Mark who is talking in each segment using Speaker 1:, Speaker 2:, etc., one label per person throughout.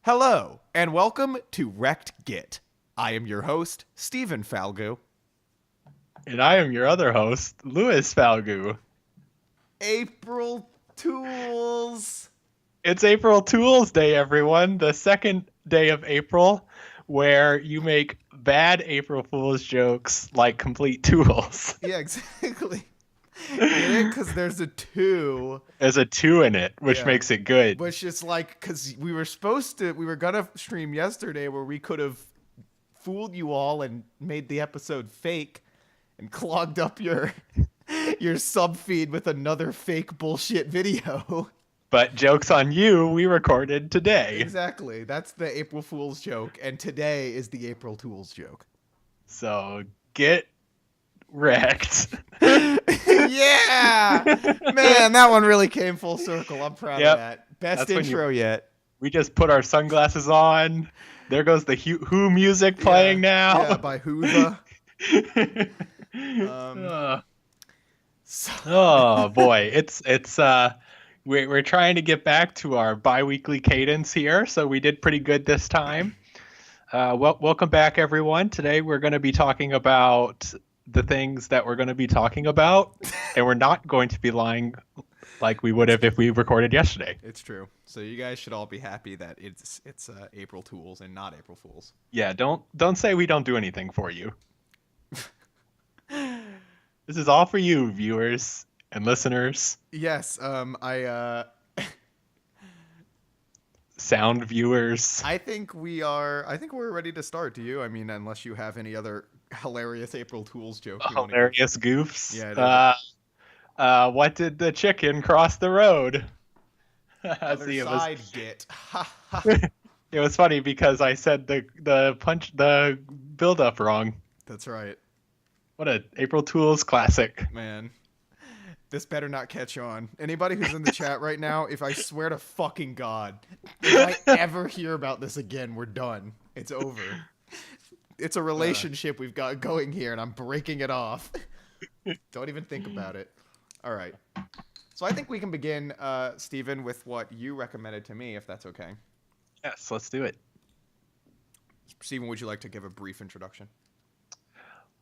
Speaker 1: Hello, and welcome to Recc'd. I am your host, Stephen Falgout.
Speaker 2: And I am your other host, Louis Falgu.
Speaker 1: April Tools!
Speaker 2: It's April Tools Day, everyone. The second day of April, where you make bad April Fool's jokes like complete tools.
Speaker 1: Yeah, exactly. Get it? Because there's a 2.
Speaker 2: There's a 2 in it, which makes it good.
Speaker 1: Which is like, because we were gonna stream yesterday where we could have fooled you all and made the episode fake and clogged up your sub feed with another fake bullshit video.
Speaker 2: But joke's on you, we recorded today.
Speaker 1: Exactly. That's the April Fool's joke, and today is the April Tools joke.
Speaker 2: So get wrecked.
Speaker 1: Yeah! Man, that one really came full circle. I'm proud of that. Best
Speaker 2: That's
Speaker 1: intro yet.
Speaker 2: We just put our sunglasses on. There goes the Who music playing now.
Speaker 1: Yeah, by Who'tha.
Speaker 2: Oh boy, it's we're trying to get back to our bi-weekly cadence here, so we did pretty good this time. Welcome back, everyone. Today we're going to be talking about the things that we're going to be talking about, and we're not going to be lying like we would have if we recorded yesterday.
Speaker 1: It's true. So you guys should all be happy that it's April Tools and not April Fools.
Speaker 2: Yeah, don't say we don't do anything for you. This is all for you, viewers and listeners.
Speaker 1: Yes,
Speaker 2: Sound viewers.
Speaker 1: I think we're ready to start. Do you? I mean, unless you have any other hilarious April Tools joke.
Speaker 2: Hilarious goofs.
Speaker 1: Yeah.
Speaker 2: What did the chicken cross the road?
Speaker 1: Other side git.
Speaker 2: It was funny because I said the build up wrong.
Speaker 1: That's right.
Speaker 2: What a April Tools classic.
Speaker 1: Man. This better not catch on. Anybody who's in the chat right now, if I swear to fucking God, if I ever hear about this again, we're done. It's over. It's a relationship we've got going here, and I'm breaking it off. Don't even think about it. All right. So I think we can begin, Stephen, with what you recommended to me, if that's okay.
Speaker 2: Yes, let's do it.
Speaker 1: Stephen, would you like to give a brief introduction?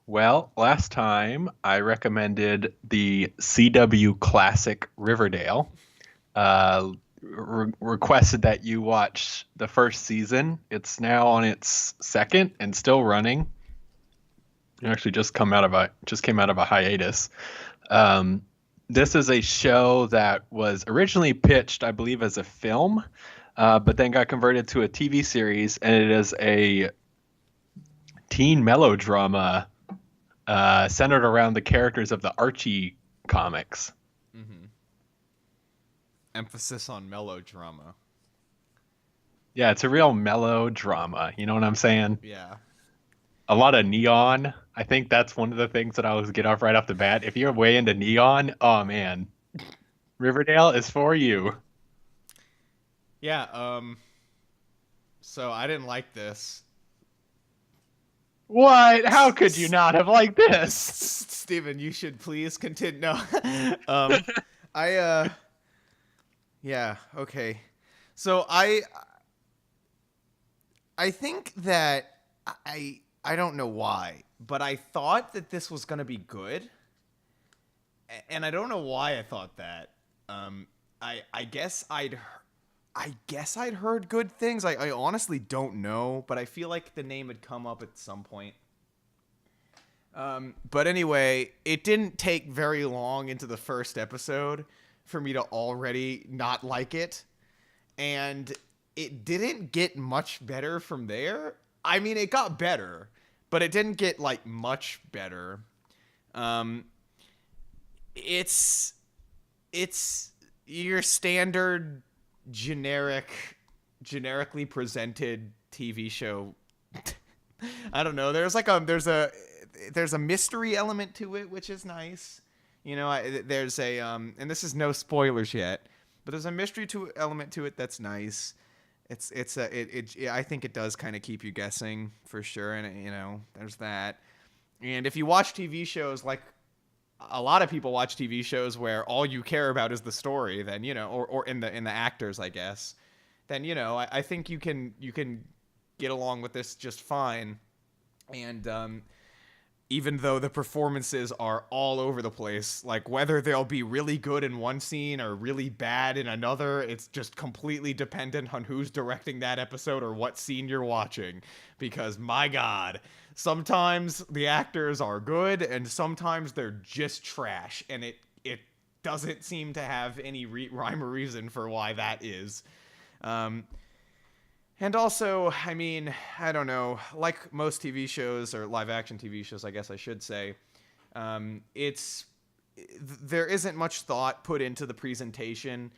Speaker 2: Well, last time I recommended the CW classic Riverdale. Requested that you watch the first season. It's now on its second and still running. It actually just came out of a hiatus. This is a show that was originally pitched, I believe, as a film, but then got converted to a TV series, and it is a teen melodrama centered around the characters of the Archie comics.
Speaker 1: Mm-hmm. Emphasis on melodrama.
Speaker 2: Yeah, it's a real melodrama. You know what I'm saying?
Speaker 1: Yeah.
Speaker 2: A lot of neon. I think that's one of the things that I always get off right off the bat. If you're way into neon, oh man, Riverdale is for you.
Speaker 1: Yeah. So I didn't like this.
Speaker 2: What? How could you not have liked this?
Speaker 1: Steven, you should please continue. No. Yeah, okay. So I think that I don't know why, but I thought that this was going to be good. And I don't know why I thought that. I guess I'd heard good things. I honestly don't know, but I feel like the name had come up at some point. But anyway, it didn't take very long into the first episode for me to already not like it. And it didn't get much better from there. I mean, it got better, but it didn't get, like, much better. It's your standard generically presented TV show. I don't know. There's a mystery element to it, which is nice. You know, there's a and this is no spoilers yet, but there's a mystery element to it that's nice. I think it does kind of keep you guessing for sure, and you know, there's that. And if you watch TV shows, like a lot of people watch TV shows where all you care about is the story, then, you know, or in the actors, I guess, then I think you can get along with this just fine. And even though the performances are all over the place, like whether they'll be really good in one scene or really bad in another, it's just completely dependent on who's directing that episode or what scene you're watching. Because my God, sometimes the actors are good and sometimes they're just trash, and it doesn't seem to have any rhyme or reason for why that is. And also, I mean, I don't know, like most TV shows, or live action TV shows, I guess I should say, there isn't much thought put into the presentation,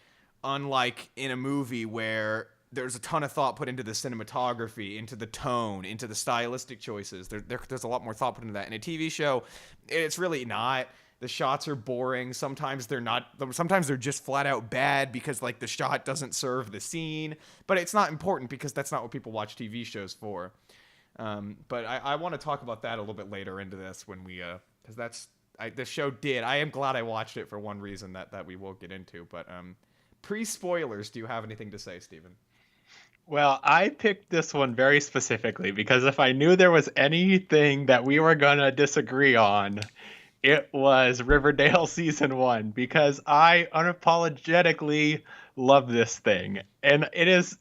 Speaker 1: unlike in a movie where there's a ton of thought put into the cinematography, into the tone, into the stylistic choices. There's a lot more thought put into that. In a TV show, it's really not. The shots are boring. Sometimes they're not. Sometimes they're just flat out bad because like the shot doesn't serve the scene. But it's not important because that's not what people watch TV shows for. But I want to talk about that a little bit later into this when we because the show did. I am glad I watched it for one reason that we will get into. But pre-spoilers, do you have anything to say, Steven?
Speaker 2: Well, I picked this one very specifically because if I knew there was anything that we were gonna disagree on, it was Riverdale season 1, because I unapologetically love this thing. And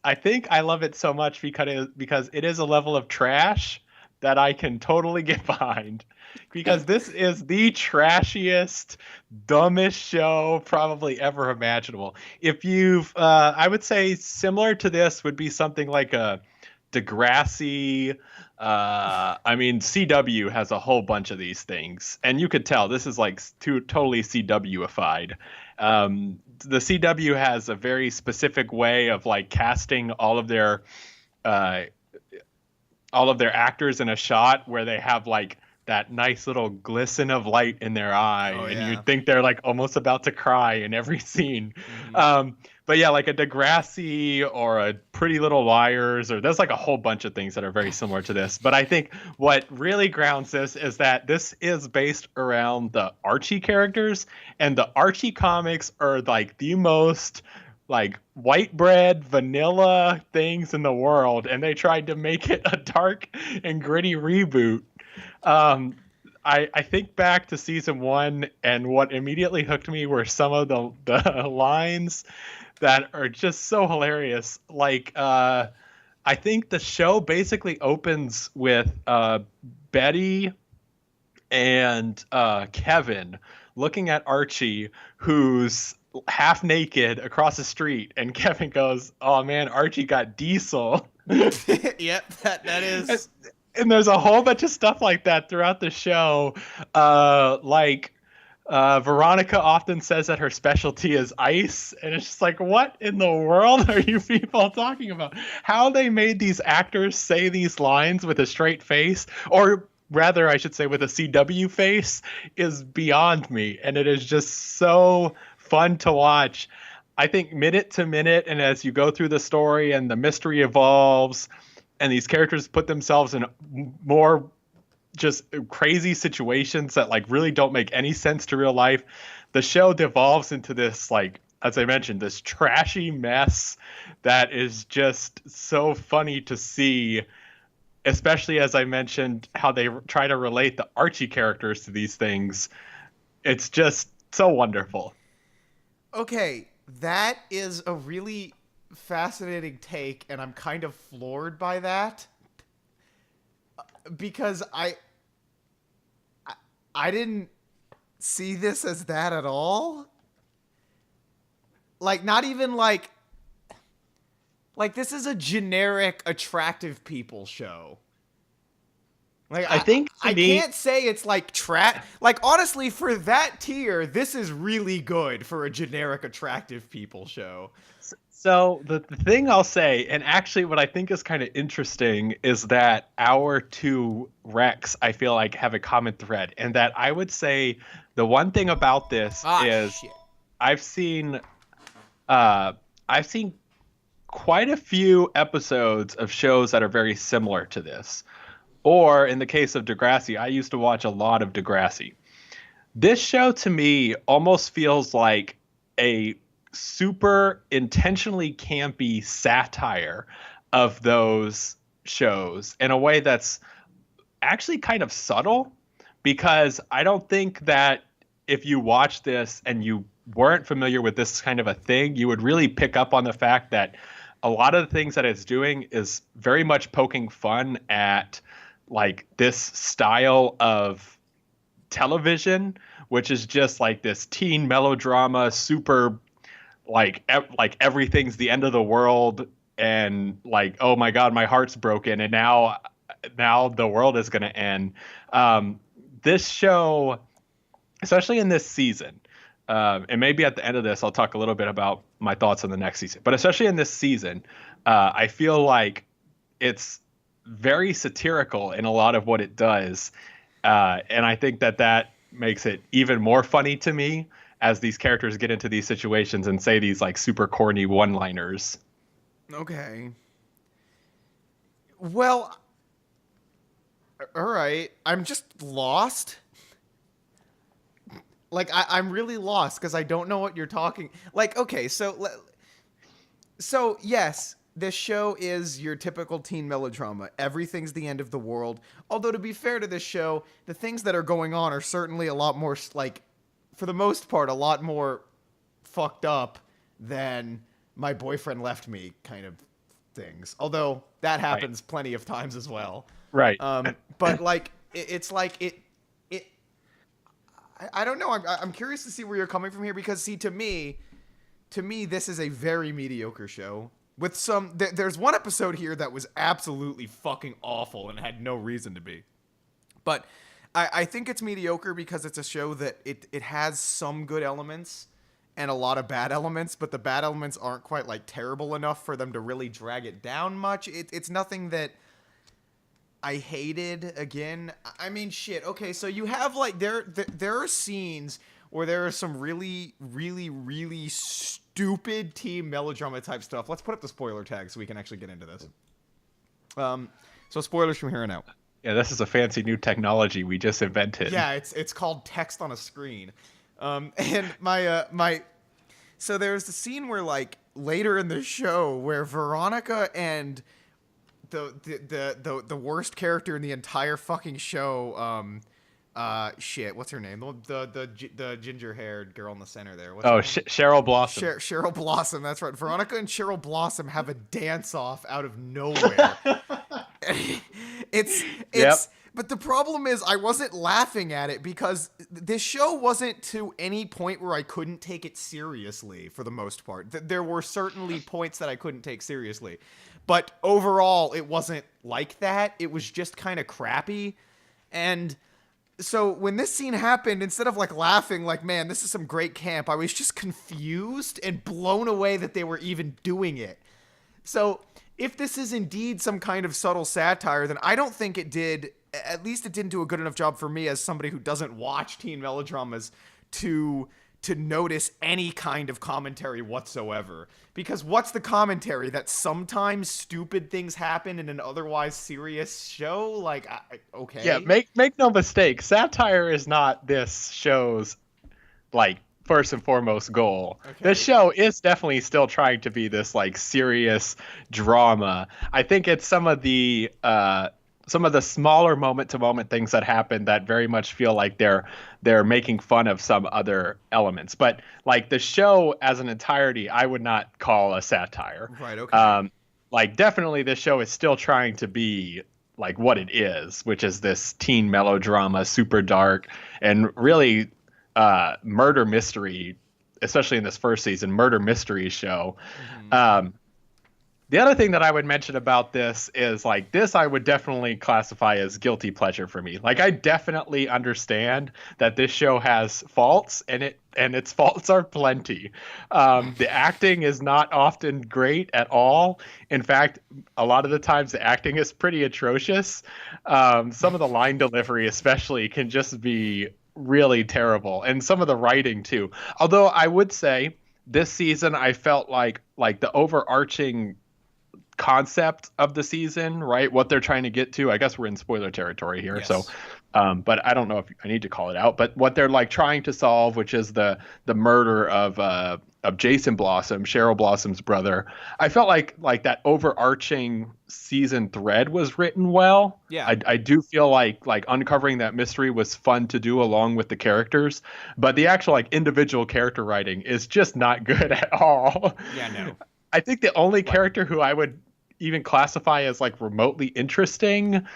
Speaker 2: I think I love it so much because it is a level of trash that I can totally get behind. Because this is the trashiest, dumbest show probably ever imaginable. If I would say similar to this would be something like a Degrassi. I mean, CW has a whole bunch of these things, and you could tell this is like totally CW-ified. The CW has a very specific way of like casting all of their actors in a shot where they have like that nice little glisten of light in their eye, and you'd think they're like almost about to cry in every scene. Mm-hmm. But yeah, like a Degrassi or a Pretty Little Liars, or there's like a whole bunch of things that are very similar to this. But I think what really grounds this is that this is based around the Archie characters, and the Archie comics are like the most like white bread vanilla things in the world, and they tried to make it a dark and gritty reboot. I think back to season 1, and what immediately hooked me were some of the lines that are just so hilarious. Like, I think the show basically opens with Betty and Kevin looking at Archie, who's half naked across the street, and Kevin goes, "Oh man, Archie got diesel."
Speaker 1: Yep, that is.
Speaker 2: And there's a whole bunch of stuff like that throughout the show. Veronica often says that her specialty is ice, and it's just like, what in the world are you people talking about? How they made these actors say these lines with a straight face, or rather, I should say with a CW face, is beyond me. And it is just so fun to watch. I think minute to minute, and as you go through the story and the mystery evolves, and these characters put themselves in more just crazy situations that like really don't make any sense to real life, the show devolves into this, like, as I mentioned, this trashy mess that is just so funny to see, especially as I mentioned how they try to relate the Archie characters to these things. It's just so wonderful.
Speaker 1: Okay, that is a really fascinating take, and I'm kind of floored by that, because I didn't see this as that at all. Like, not even like this is a generic attractive people show. Like, I think I can't say it's like like, honestly, for that tier, this is really good for a generic attractive people show.
Speaker 2: So the thing I'll say, and actually what I think is kind of interesting, is that our two Recs, I feel like, have a common thread. And that I would say the one thing about this is shit. I've seen quite a few episodes of shows that are very similar to this. Or in the case of Degrassi, I used to watch a lot of Degrassi. This show to me almost feels like a super intentionally campy satire of those shows in a way that's actually kind of subtle, because I don't think that if you watch this and you weren't familiar with this kind of a thing, you would really pick up on the fact that a lot of the things that it's doing is very much poking fun at like this style of television, which is just like this teen melodrama, super like everything's the end of the world, and like, oh my god, my heart's broken, and now the world is going to end. This show, especially in this season, and maybe at the end of this, I'll talk a little bit about my thoughts on the next season. But especially in this season, I feel like it's very satirical in a lot of what it does. And I think that makes it even more funny to me as these characters get into these situations and say these like super corny one-liners.
Speaker 1: Okay. Well, all right. I'm just lost. Like, I'm really lost because I don't know what you're talking. Like, okay, so yes, this show is your typical teen melodrama. Everything's the end of the world. Although, to be fair to this show, the things that are going on are certainly a lot more, like, for the most part, a lot more fucked up than my boyfriend left me kind of things. Although, that happens plenty of times as well.
Speaker 2: Right.
Speaker 1: But, like, it's like it I don't know. I'm curious to see where you're coming from here, because, see, to me, this is a very mediocre show. With some, there's one episode here that was absolutely fucking awful and had no reason to be. But I think it's mediocre because it's a show that it has some good elements and a lot of bad elements, but the bad elements aren't quite like terrible enough for them to really drag it down much. It's nothing that I hated. Again, I mean, shit. Okay, so you have like there are scenes where there are some really, really, really stupid teen melodrama type stuff. Let's put up the spoiler tag so we can actually get into this. So spoilers from here on out.
Speaker 2: Yeah, this is a fancy new technology we just invented.
Speaker 1: Yeah, it's called text on a screen. And my so there's the scene where, like, later in the show where Veronica and the worst character in the entire fucking show, shit, what's her name? The ginger-haired girl in the center there. What's
Speaker 2: Cheryl Blossom.
Speaker 1: Cheryl Blossom, that's right. Veronica and Cheryl Blossom have a dance-off out of nowhere. It's
Speaker 2: Yep.
Speaker 1: But the problem is I wasn't laughing at it because this show wasn't to any point where I couldn't take it seriously for the most part. There were certainly points that I couldn't take seriously. But overall, it wasn't like that. It was just kind of crappy. And so when this scene happened, instead of like laughing like, man, this is some great camp, I was just confused and blown away that they were even doing it. So if this is indeed some kind of subtle satire, then I don't think it did, at least it didn't do a good enough job for me as somebody who doesn't watch teen melodramas to notice any kind of commentary whatsoever. Because what's the commentary? That sometimes stupid things happen in an otherwise serious show? Like, okay.
Speaker 2: Yeah, make no mistake, satire is not this show's, like, first and foremost goal. Okay. This show is definitely still trying to be this like serious drama. I think it's some of the smaller moment to moment things that happen that very much feel like they're making fun of some other elements. But like the show as an entirety, I would not call a satire.
Speaker 1: Right. Okay.
Speaker 2: Like definitely this show is still trying to be like what it is, which is this teen melodrama, super dark, and really murder mystery, especially in this first season, murder mystery show. Mm-hmm. The other thing that I would mention about this is like this I would definitely classify as guilty pleasure for me. Like I definitely understand that this show has faults and its faults are plenty. The acting is not often great at all. In fact, a lot of the times the acting is pretty atrocious. Some of the line delivery especially can just be really terrible, and some of the writing too. Although I would say this season I felt like the overarching concept of the season, right, what they're trying to get to, I guess we're in spoiler territory here. Yes. So but I don't know if I need to call it out, but what they're like trying to solve, which is the murder of Jason Blossom, Cheryl Blossom's brother. I felt like that overarching season thread was written well.
Speaker 1: Yeah.
Speaker 2: I do feel like uncovering that mystery was fun to do along with the characters, but the actual like individual character writing is just not good at all.
Speaker 1: Yeah, no.
Speaker 2: I think the only character who I would even classify as like remotely interesting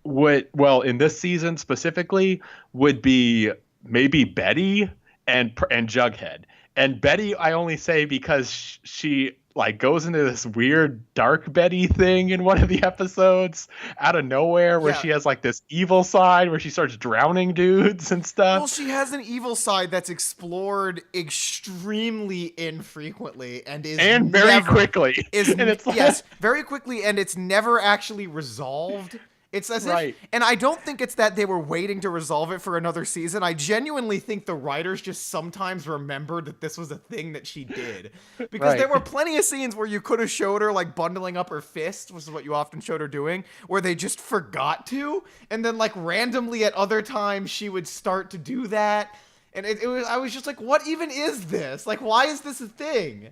Speaker 2: in this season specifically would be maybe Betty and Jughead. And Betty, I only say because she like goes into this weird dark Betty thing in one of the episodes out of nowhere where she has like this evil side where she starts drowning dudes and stuff.
Speaker 1: Well, she has an evil side that's explored extremely infrequently and
Speaker 2: very quickly.
Speaker 1: Yes, very quickly, and it's never actually resolved. It's as if, and I don't think it's that they were waiting to resolve it for another season. I genuinely think the writers just sometimes remembered that this was a thing that she did. Because there were plenty of scenes where you could have showed her like bundling up her fist, which is what you often showed her doing, where they just forgot to. And then like randomly at other times she would start to do that. And I was just like, what even is this? Like, why is this a thing?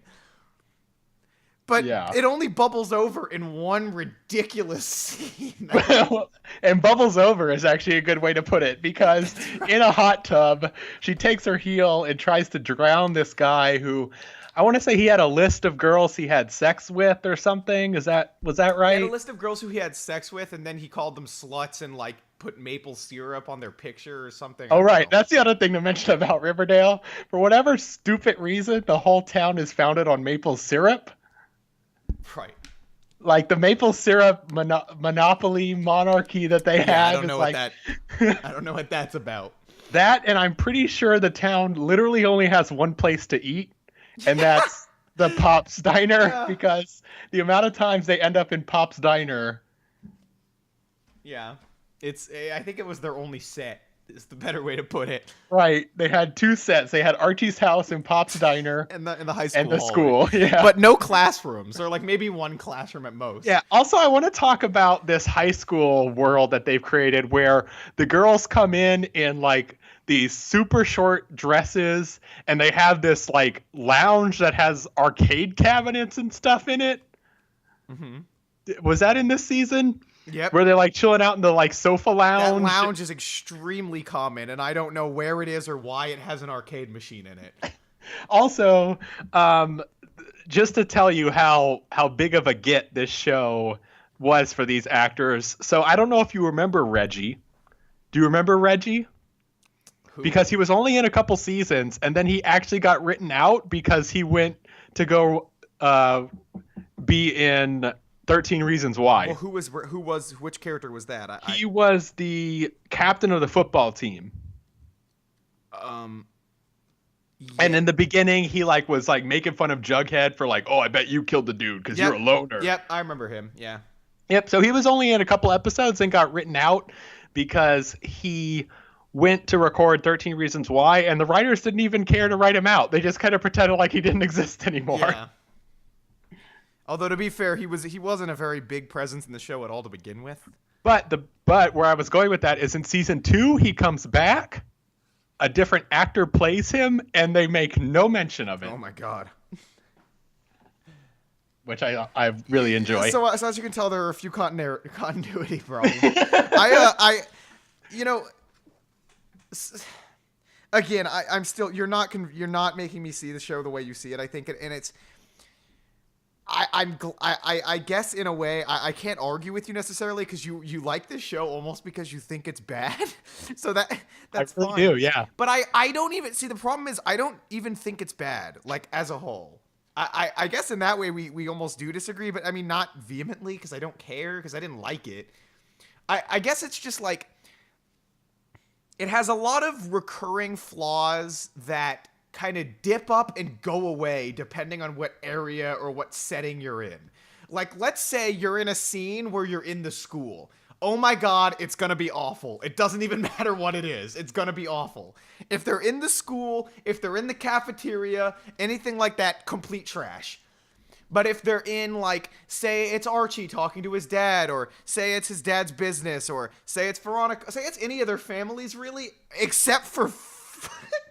Speaker 1: But it only bubbles over in one ridiculous scene.
Speaker 2: And bubbles over is actually a good way to put it, because in a hot tub, she takes her heel and tries to drown this guy who, I want to say he had a list of girls he had sex with or something. Was that right?
Speaker 1: He had a list of girls who he had sex with, and then he called them sluts and like put maple syrup on their picture or something.
Speaker 2: Oh, right. That's the other thing to mention about Riverdale. For whatever stupid reason, the whole town is founded on maple syrup.
Speaker 1: Right.
Speaker 2: Like the maple syrup monopoly monarchy that they have.
Speaker 1: I don't know I don't know what that's about.
Speaker 2: That, and I'm pretty sure the town literally only has one place to eat, and that's the Pop's Diner, because the amount of times they end up in Pop's Diner.
Speaker 1: Yeah. I think it was their only set. Is the better way to put it.
Speaker 2: Right. They had two sets. They had Archie's house and Pop's Diner.
Speaker 1: and the high school.
Speaker 2: And the school, yeah.
Speaker 1: But no classrooms, or like maybe one classroom at most.
Speaker 2: Yeah. Also, I want to talk about this high school world that they've created where the girls come in like these super short dresses, and they have this like lounge that has arcade cabinets and stuff in it. Mm-hmm. Was that in this season?
Speaker 1: Yep.
Speaker 2: Where they're like chilling out in the like sofa lounge.
Speaker 1: That lounge is extremely common, and I don't know where it is or why it has an arcade machine in it.
Speaker 2: Also, just to tell you how big of a get this show was for these actors. So I don't know if you remember Reggie. Do you remember Reggie? Who? Because he was only in a couple seasons, and then he actually got written out because he went to go be in 13 Reasons Why.
Speaker 1: Well, which character was that?
Speaker 2: He was the captain of the football team.
Speaker 1: Yeah.
Speaker 2: And in the beginning, he like was like making fun of Jughead for like, oh, I bet you killed the dude because you're a loner.
Speaker 1: Yep, I remember him. Yeah.
Speaker 2: Yep. So he was only in a couple episodes and got written out because he went to record 13 Reasons Why, and the writers didn't even care to write him out. They just kind of pretended like he didn't exist anymore.
Speaker 1: Yeah. Although, to be fair, he wasn't a very big presence in the show at all to begin with.
Speaker 2: But where I was going with that is in season 2, he comes back, a different actor plays him, and they make no mention of it.
Speaker 1: Oh my god.
Speaker 2: Which I really enjoy.
Speaker 1: So as you can tell, there are a few continuity problems. Again, I'm still, you're not making me see the show the way you see it. I think and it's. I guess in a way I can't argue with you necessarily because you like this show almost because you think it's bad. So that's
Speaker 2: I really
Speaker 1: fine.
Speaker 2: do, yeah.
Speaker 1: But I don't even see, the problem is I don't even think it's bad, like as a whole. I guess in that way we almost do disagree, but I mean not vehemently because I don't care because I didn't like it. I guess it's just like it has a lot of recurring flaws that kind of dip up and go away depending on what area or what setting you're in. Like, let's say you're in a scene where you're in the school. Oh my god, it's gonna be awful. It doesn't even matter what it is. It's gonna be awful. If they're in the school, if they're in the cafeteria, anything like that, complete trash. But if they're in, like, say it's Archie talking to his dad, or say it's his dad's business, or say it's Veronica, say it's any of their families, really, except for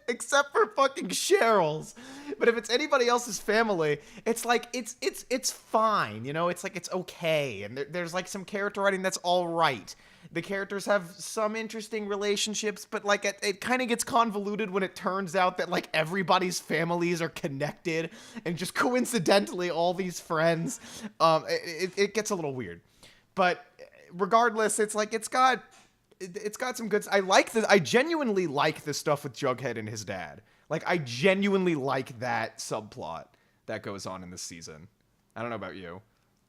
Speaker 1: except for fucking Cheryl's. But if it's anybody else's family, it's like it's fine, you know. It's like it's okay, and there's like some character writing that's all right. The characters have some interesting relationships, but like it kind of gets convoluted when it turns out that like everybody's families are connected, and just coincidentally all these friends. It gets a little weird, but regardless, it's like it's got some good. I genuinely like the stuff with Jughead and his dad. Like I genuinely like that subplot that goes on in this season. I don't know about you.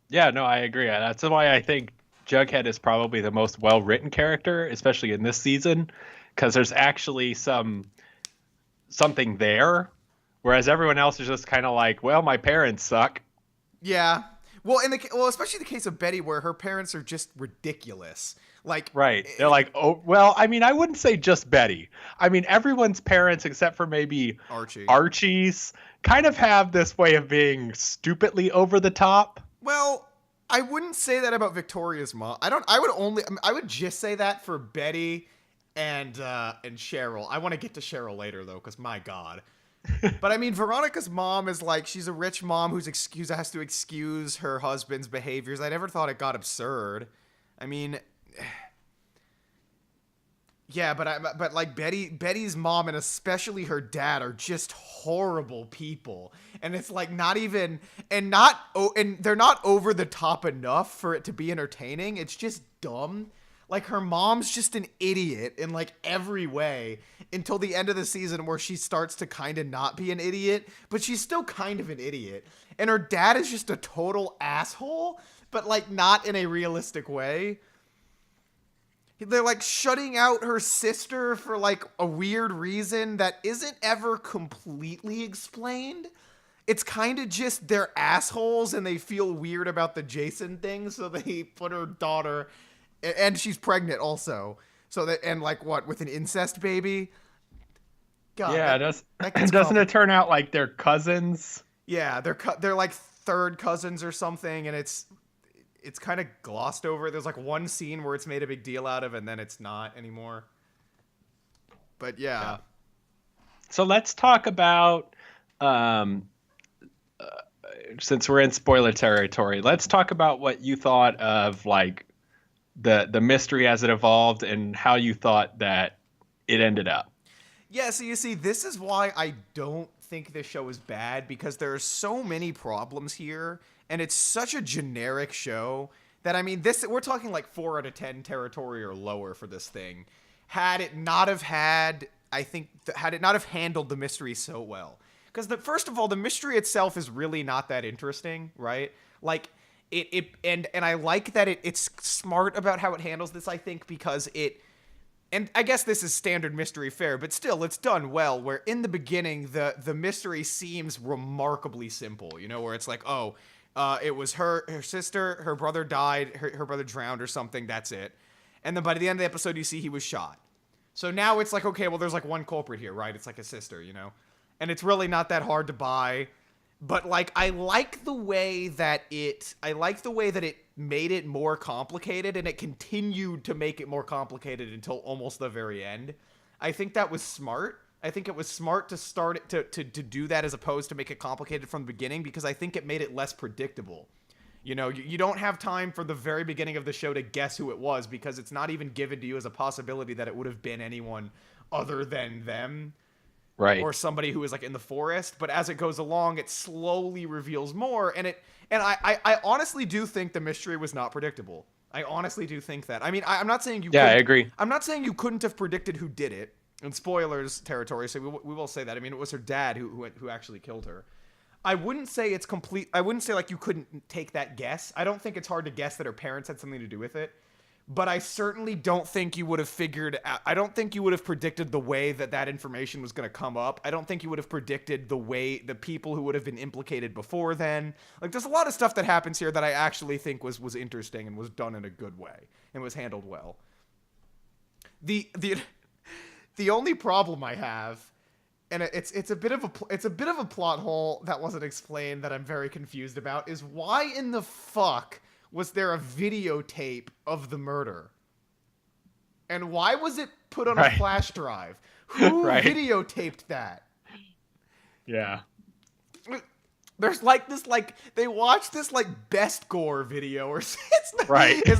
Speaker 2: Yeah, no, I agree. That's why I think Jughead is probably the most well-written character, especially in this season, because there's actually something there, whereas everyone else is just kind of like, well, my parents suck.
Speaker 1: Yeah. Well, especially the case of Betty, where her parents are just ridiculous. Like,
Speaker 2: right. They're like, oh, well, I mean, I wouldn't say just Betty. I mean, everyone's parents, except for maybe Archie's, kind of have this way of being stupidly over the top.
Speaker 1: Well, I wouldn't say that about Victoria's mom. I would just say that for Betty and Cheryl. I want to get to Cheryl later though, because my God. But I mean, Veronica's mom is like, she's a rich mom who has to excuse her husband's behaviors. I never thought it got absurd. I mean, yeah, but like Betty's mom and especially her dad are just horrible people, and it's like not even and they're not over the top enough for it to be entertaining. It's just dumb. Like her mom's just an idiot in like every way until the end of the season where she starts to kind of not be an idiot, but she's still kind of an idiot. And her dad is just a total asshole, but like not in a realistic way. They're like shutting out her sister for like a weird reason that isn't ever completely explained. It's kind of just they're assholes and they feel weird about the Jason thing, so they put her daughter, and she's pregnant also. So that, and like what, with an incest baby? God,
Speaker 2: yeah, doesn't it turn out like they're cousins?
Speaker 1: Yeah, they're like third cousins or something, and it's kind of glossed over. There's like one scene where it's made a big deal out of, and then it's not anymore. But yeah.
Speaker 2: So let's talk about, since we're in spoiler territory, let's talk about what you thought of like the mystery as it evolved and how you thought that it ended up.
Speaker 1: Yeah, so you see, this is why I don't think this show is bad, because there are so many problems here, and it's such a generic show that, I mean, we're talking like 4 out of 10 territory or lower for this thing. Had it not have handled the mystery so well. Because first of all, the mystery itself is really not that interesting, right? Like, and I like that it's smart about how it handles this, I think, because and I guess this is standard mystery fare, but still, it's done well, where in the beginning, the mystery seems remarkably simple, you know, where it's like, oh, it was her sister, her brother died, her brother drowned or something, that's it. And then by the end of the episode, you see he was shot. So now it's like, okay, well, there's like one culprit here, right? It's like a sister, you know? And it's really not that hard to buy. But like, I like the way that it made it more complicated, and it continued to make it more complicated until almost the very end. I think that was smart. I think it was smart to start it to do that as opposed to make it complicated from the beginning, because I think it made it less predictable. You know, you don't have time for the very beginning of the show to guess who it was, because it's not even given to you as a possibility that it would have been anyone other than them.
Speaker 2: Right.
Speaker 1: Or somebody who is like in the forest, but as it goes along, it slowly reveals more, and I honestly do think the mystery was not predictable. I honestly do think that. I mean, I'm not saying you.
Speaker 2: Yeah, I agree.
Speaker 1: I'm not saying you couldn't have predicted who did it. In spoilers territory, so we will say that. I mean, it was her dad who actually killed her. I wouldn't say it's complete. I wouldn't say like you couldn't take that guess. I don't think it's hard to guess that her parents had something to do with it. But I certainly don't think you would have figured out. I don't think you would have predicted the way that information was going to come up. I don't think you would have predicted the way the people who would have been implicated before then. Like, there's a lot of stuff that happens here that I actually think was interesting and was done in a good way and was handled well. The only problem I have, and it's a bit of a plot hole that wasn't explained that I'm very confused about, is why in the fuck was there a videotape of the murder? And why was it put on a flash drive? Who videotaped that?
Speaker 2: Yeah.
Speaker 1: There's like this, like, they watch this, like, best gore video, or it's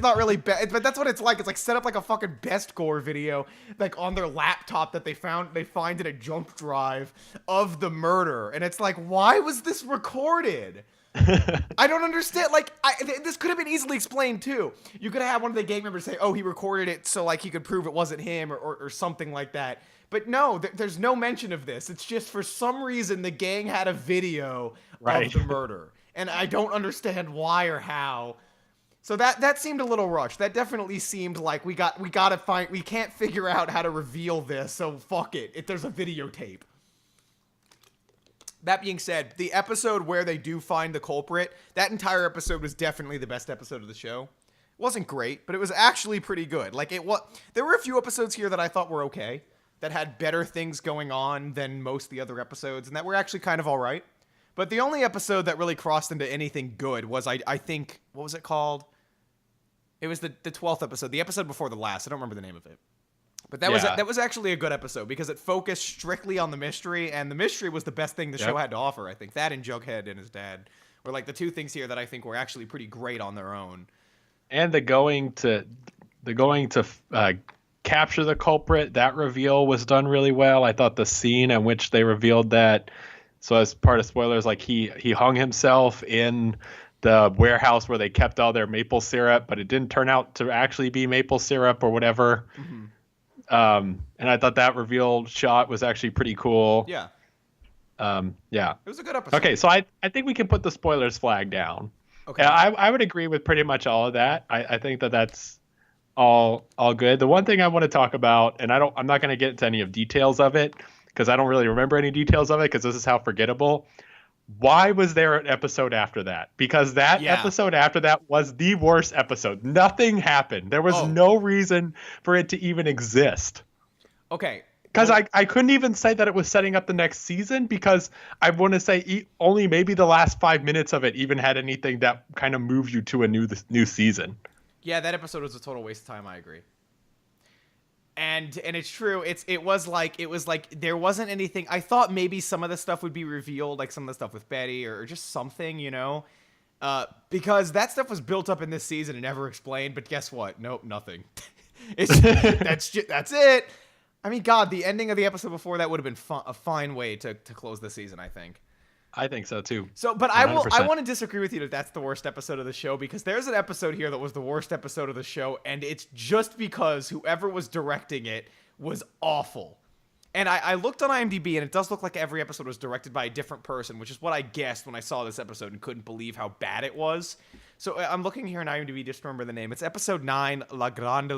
Speaker 1: not really best, but that's what it's like. It's like set up like a fucking best gore video, like on their laptop that they find in a jump drive of the murder, and it's like, why was this recorded? I don't understand. Like, this could have been easily explained too. You could have had one of the gang members say, "Oh, he recorded it so like he could prove it wasn't him," or something like that. But no, there's no mention of this. It's just for some reason the gang had a video of the murder, and I don't understand why or how. So that seemed a little rushed. That definitely seemed like we can't figure out how to reveal this, so fuck it. There's a videotape. That being said, the episode where they do find the culprit, that entire episode was definitely the best episode of the show. It wasn't great, but it was actually pretty good. Like, there were a few episodes here that I thought were okay, that had better things going on than most of the other episodes, and that were actually kind of all right. But the only episode that really crossed into anything good was, I think, what was it called? It was the 12th episode, the episode before the last. I don't remember the name of it. But that was actually a good episode because it focused strictly on the mystery, and the mystery was the best thing the show had to offer, I think. That and Jughead and his dad were like the two things here that I think were actually pretty great on their own. And
Speaker 2: the going to capture the culprit, that reveal was done really well. I thought the scene in which they revealed that, so as part of spoilers, like he hung himself in the warehouse where they kept all their maple syrup, but it didn't turn out to actually be maple syrup or whatever. Mm-hmm. And I thought that reveal shot was actually pretty cool.
Speaker 1: Yeah.
Speaker 2: Yeah.
Speaker 1: It was a good episode.
Speaker 2: Okay, so I think we can put the spoilers flag down.
Speaker 1: Okay.
Speaker 2: I would agree with pretty much all of that. I think that's all good. The one thing I want to talk about, and I'm not going to get into any of details of it because I don't really remember any details of it because this is how forgettable. Why was there an episode after that? Because that episode after that was the worst episode. Nothing happened. There was no reason for it to even exist.
Speaker 1: Okay.
Speaker 2: Because I couldn't even say that it was setting up the next season because I want to say only maybe the last 5 minutes of it even had anything that kind of moved you to a new season.
Speaker 1: Yeah, that episode was a total waste of time. I agree. And it's true. It was like there wasn't anything. I thought maybe some of the stuff would be revealed, like some of the stuff with Betty or just something, you know, because that stuff was built up in this season and never explained. But guess what? Nope, nothing. That's it. I mean, God, the ending of the episode before that would have been a fine way to close the season, I think.
Speaker 2: I think so too.
Speaker 1: So, but 100%. I want to disagree with you that that's the worst episode of the show because there's an episode here that was the worst episode of the show, and it's just because whoever was directing it was awful. And I looked on IMDb, and it does look like every episode was directed by a different person, which is what I guessed when I saw this episode and couldn't believe how bad it was. So I'm looking here on IMDb just to remember the name. It's episode 9, La Grande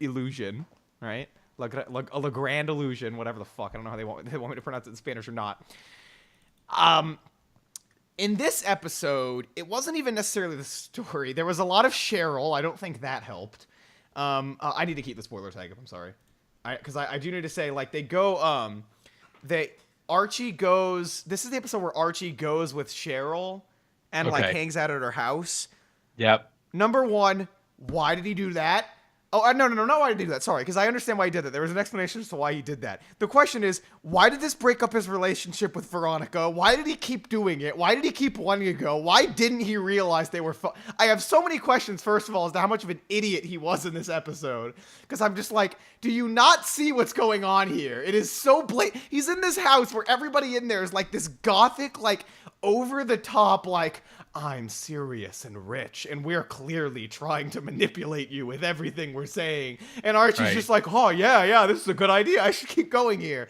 Speaker 1: Illusion, right? La Grande Illusion, whatever the fuck. I don't know how they want me to pronounce it in Spanish or not. In this episode, it wasn't even necessarily the story. There was a lot of Cheryl. I don't think that helped. I need to keep the spoiler tag up. I'm sorry. Because I do need to say, like, they go, Archie goes, this is the episode where Archie goes with Cheryl and, like, hangs out at her house.
Speaker 2: Yep.
Speaker 1: Number one, why did he do that? Oh, no, not why did he do that. Sorry, because I understand why he did that. There was an explanation as to why he did that. The question is, why did this break up his relationship with Veronica? Why did he keep doing it? Why did he keep wanting to go? Why didn't he realize they were I have so many questions, first of all, as to how much of an idiot he was in this episode. Because I'm just like, do you not see what's going on here? It is so blatant. He's in this house where everybody in there is like this gothic, like, over-the-top, like, I'm serious and rich, and we're clearly trying to manipulate you with everything we're saying. And Archie's just like, oh, yeah, this is a good idea. I should keep going here.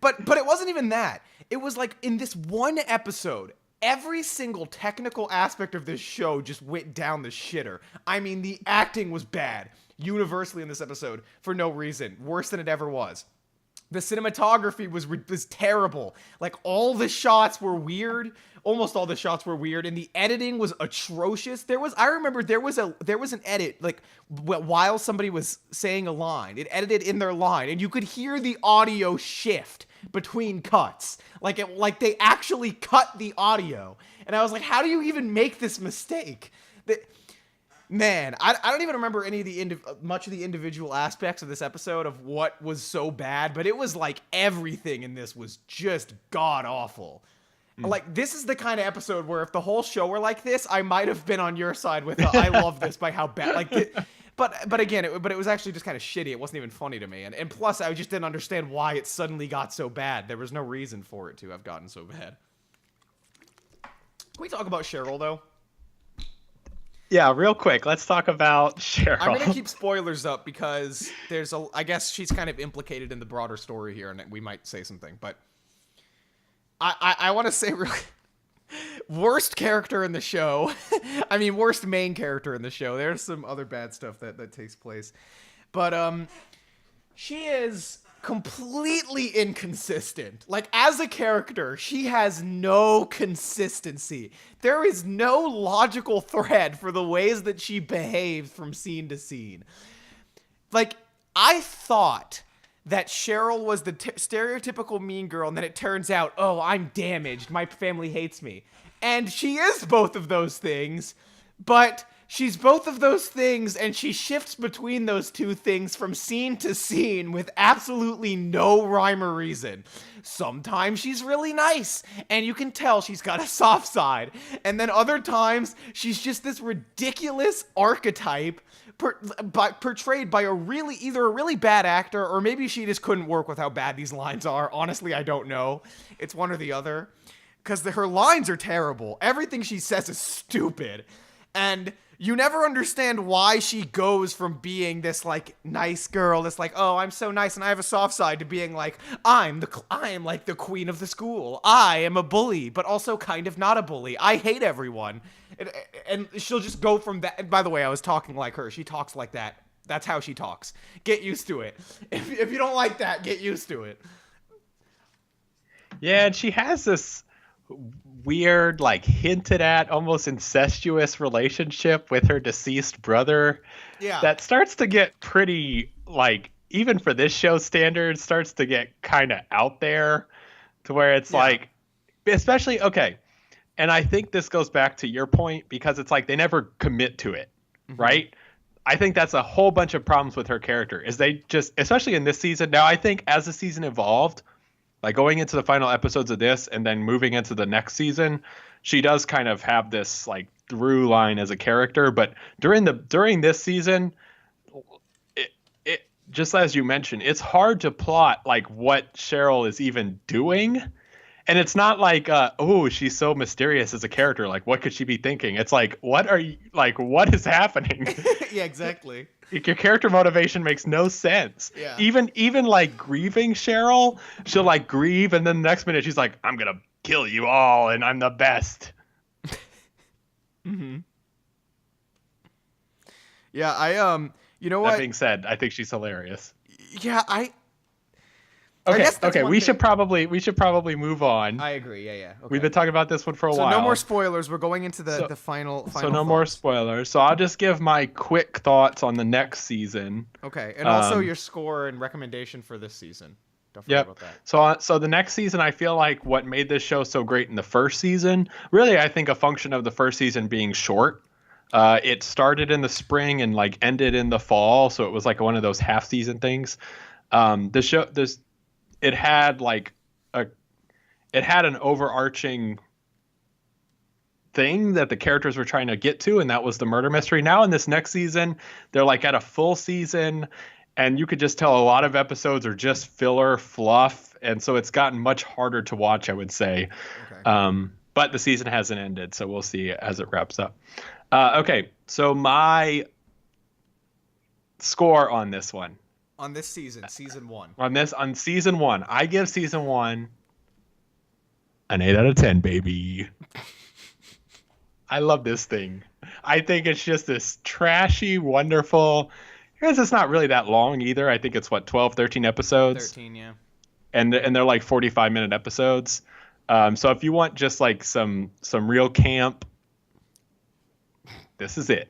Speaker 1: But it wasn't even that. It was like in this one episode, every single technical aspect of this show just went down the shitter. I mean, the acting was bad, universally in this episode, for no reason. Worse than it ever was. The cinematography was terrible. Like, all the shots were weird. Almost all the shots were weird, and the editing was atrocious. I remember there was an edit, like, while somebody was saying a line. It edited in their line, and you could hear the audio shift between cuts. Like they actually cut the audio. And I was like, how do you even make this mistake? Man, I don't even remember any of the much of the individual aspects of this episode of what was so bad, but it was like everything in this was just god awful. Like, this is the kind of episode where if the whole show were like this, I might have been on your side with I love this by how bad. Like, but again, it was actually just kind of shitty. It wasn't even funny to me, and plus I just didn't understand why it suddenly got so bad. There was no reason for it to have gotten so bad. Can we talk about Cheryl though?
Speaker 2: Yeah, real quick. Let's talk about Cheryl.
Speaker 1: I'm gonna keep spoilers up because I guess she's kind of implicated in the broader story here, and we might say something. But I want to say really worst character in the show. I mean, worst main character in the show. There's some other bad stuff that takes place, but she is completely inconsistent. Like, as a character, she has no consistency. There is no logical thread for the ways that she behaves from scene to scene. Like, I thought that Cheryl was the stereotypical mean girl, and then it turns out, oh, I'm damaged, my family hates me. And she is both of those things, but she's both of those things, and she shifts between those two things from scene to scene with absolutely no rhyme or reason. Sometimes she's really nice, and you can tell she's got a soft side. And then other times, she's just this ridiculous archetype portrayed by either a really bad actor, or maybe she just couldn't work with how bad these lines are. Honestly, I don't know. It's one or the other. Because her lines are terrible. Everything she says is stupid. And you never understand why she goes from being this, like, nice girl, this, like, oh, I'm so nice and I have a soft side, to being like, I am like the queen of the school. I am a bully, but also kind of not a bully. I hate everyone. And she'll just go from that. And by the way, I was talking like her. She talks like that. That's how she talks. Get used to it. If you don't like that, get used to it.
Speaker 2: Yeah, and she has this weird, like, hinted at, almost incestuous relationship with her deceased brother.
Speaker 1: Yeah.
Speaker 2: That starts to get pretty, like, even for this show standards, starts to get kind of out there, to where it's like, especially, okay, and I think this goes back to your point, because it's like they never commit to it, right? I think that's a whole bunch of problems with her character, is they just, especially in this season, now I think as the season evolved, like going into the final episodes of this and then moving into the next season, she does kind of have this, like, through line as a character. But during this season, it just as you mentioned, it's hard to plot, like, what Cheryl is even doing. And it's not like, oh, she's so mysterious as a character. Like, what could she be thinking? It's like, what is happening?
Speaker 1: Yeah, exactly.
Speaker 2: Your character motivation makes no sense.
Speaker 1: Yeah.
Speaker 2: Even like grieving Cheryl, she'll like grieve, and then the next minute she's like, I'm gonna kill you all, and I'm the best.
Speaker 1: Yeah, you know what?
Speaker 2: That being said, I think she's hilarious.
Speaker 1: Yeah,
Speaker 2: Okay, we should probably move on.
Speaker 1: I agree. Yeah. Okay.
Speaker 2: We've been talking about this one for a while.
Speaker 1: So no more spoilers. We're going into the final.
Speaker 2: So no more spoilers. So I'll just give my quick thoughts on the next season.
Speaker 1: Okay, and also your score and recommendation for this season. Don't forget about that.
Speaker 2: So the next season, I feel like what made this show so great in the first season, really, I think a function of the first season being short. It started in the spring and like ended in the fall, so it was like one of those half season things. It had an overarching thing that the characters were trying to get to, and that was the murder mystery. Now in this next season, they're like at a full season, and you could just tell a lot of episodes are just filler fluff, and so it's gotten much harder to watch, I would say. Okay. But the season hasn't ended, so we'll see as it wraps up. Okay, so my score on this one.
Speaker 1: On this season, season 1.
Speaker 2: On season 1, I give season 1 an 8 out of 10, baby. I love this thing. I think it's just this trashy, wonderful. Because it's not really that long either. I think it's 12, 13 episodes.
Speaker 1: 13, yeah.
Speaker 2: And they're like 45-minute episodes. So if you want just like some real camp, this is it.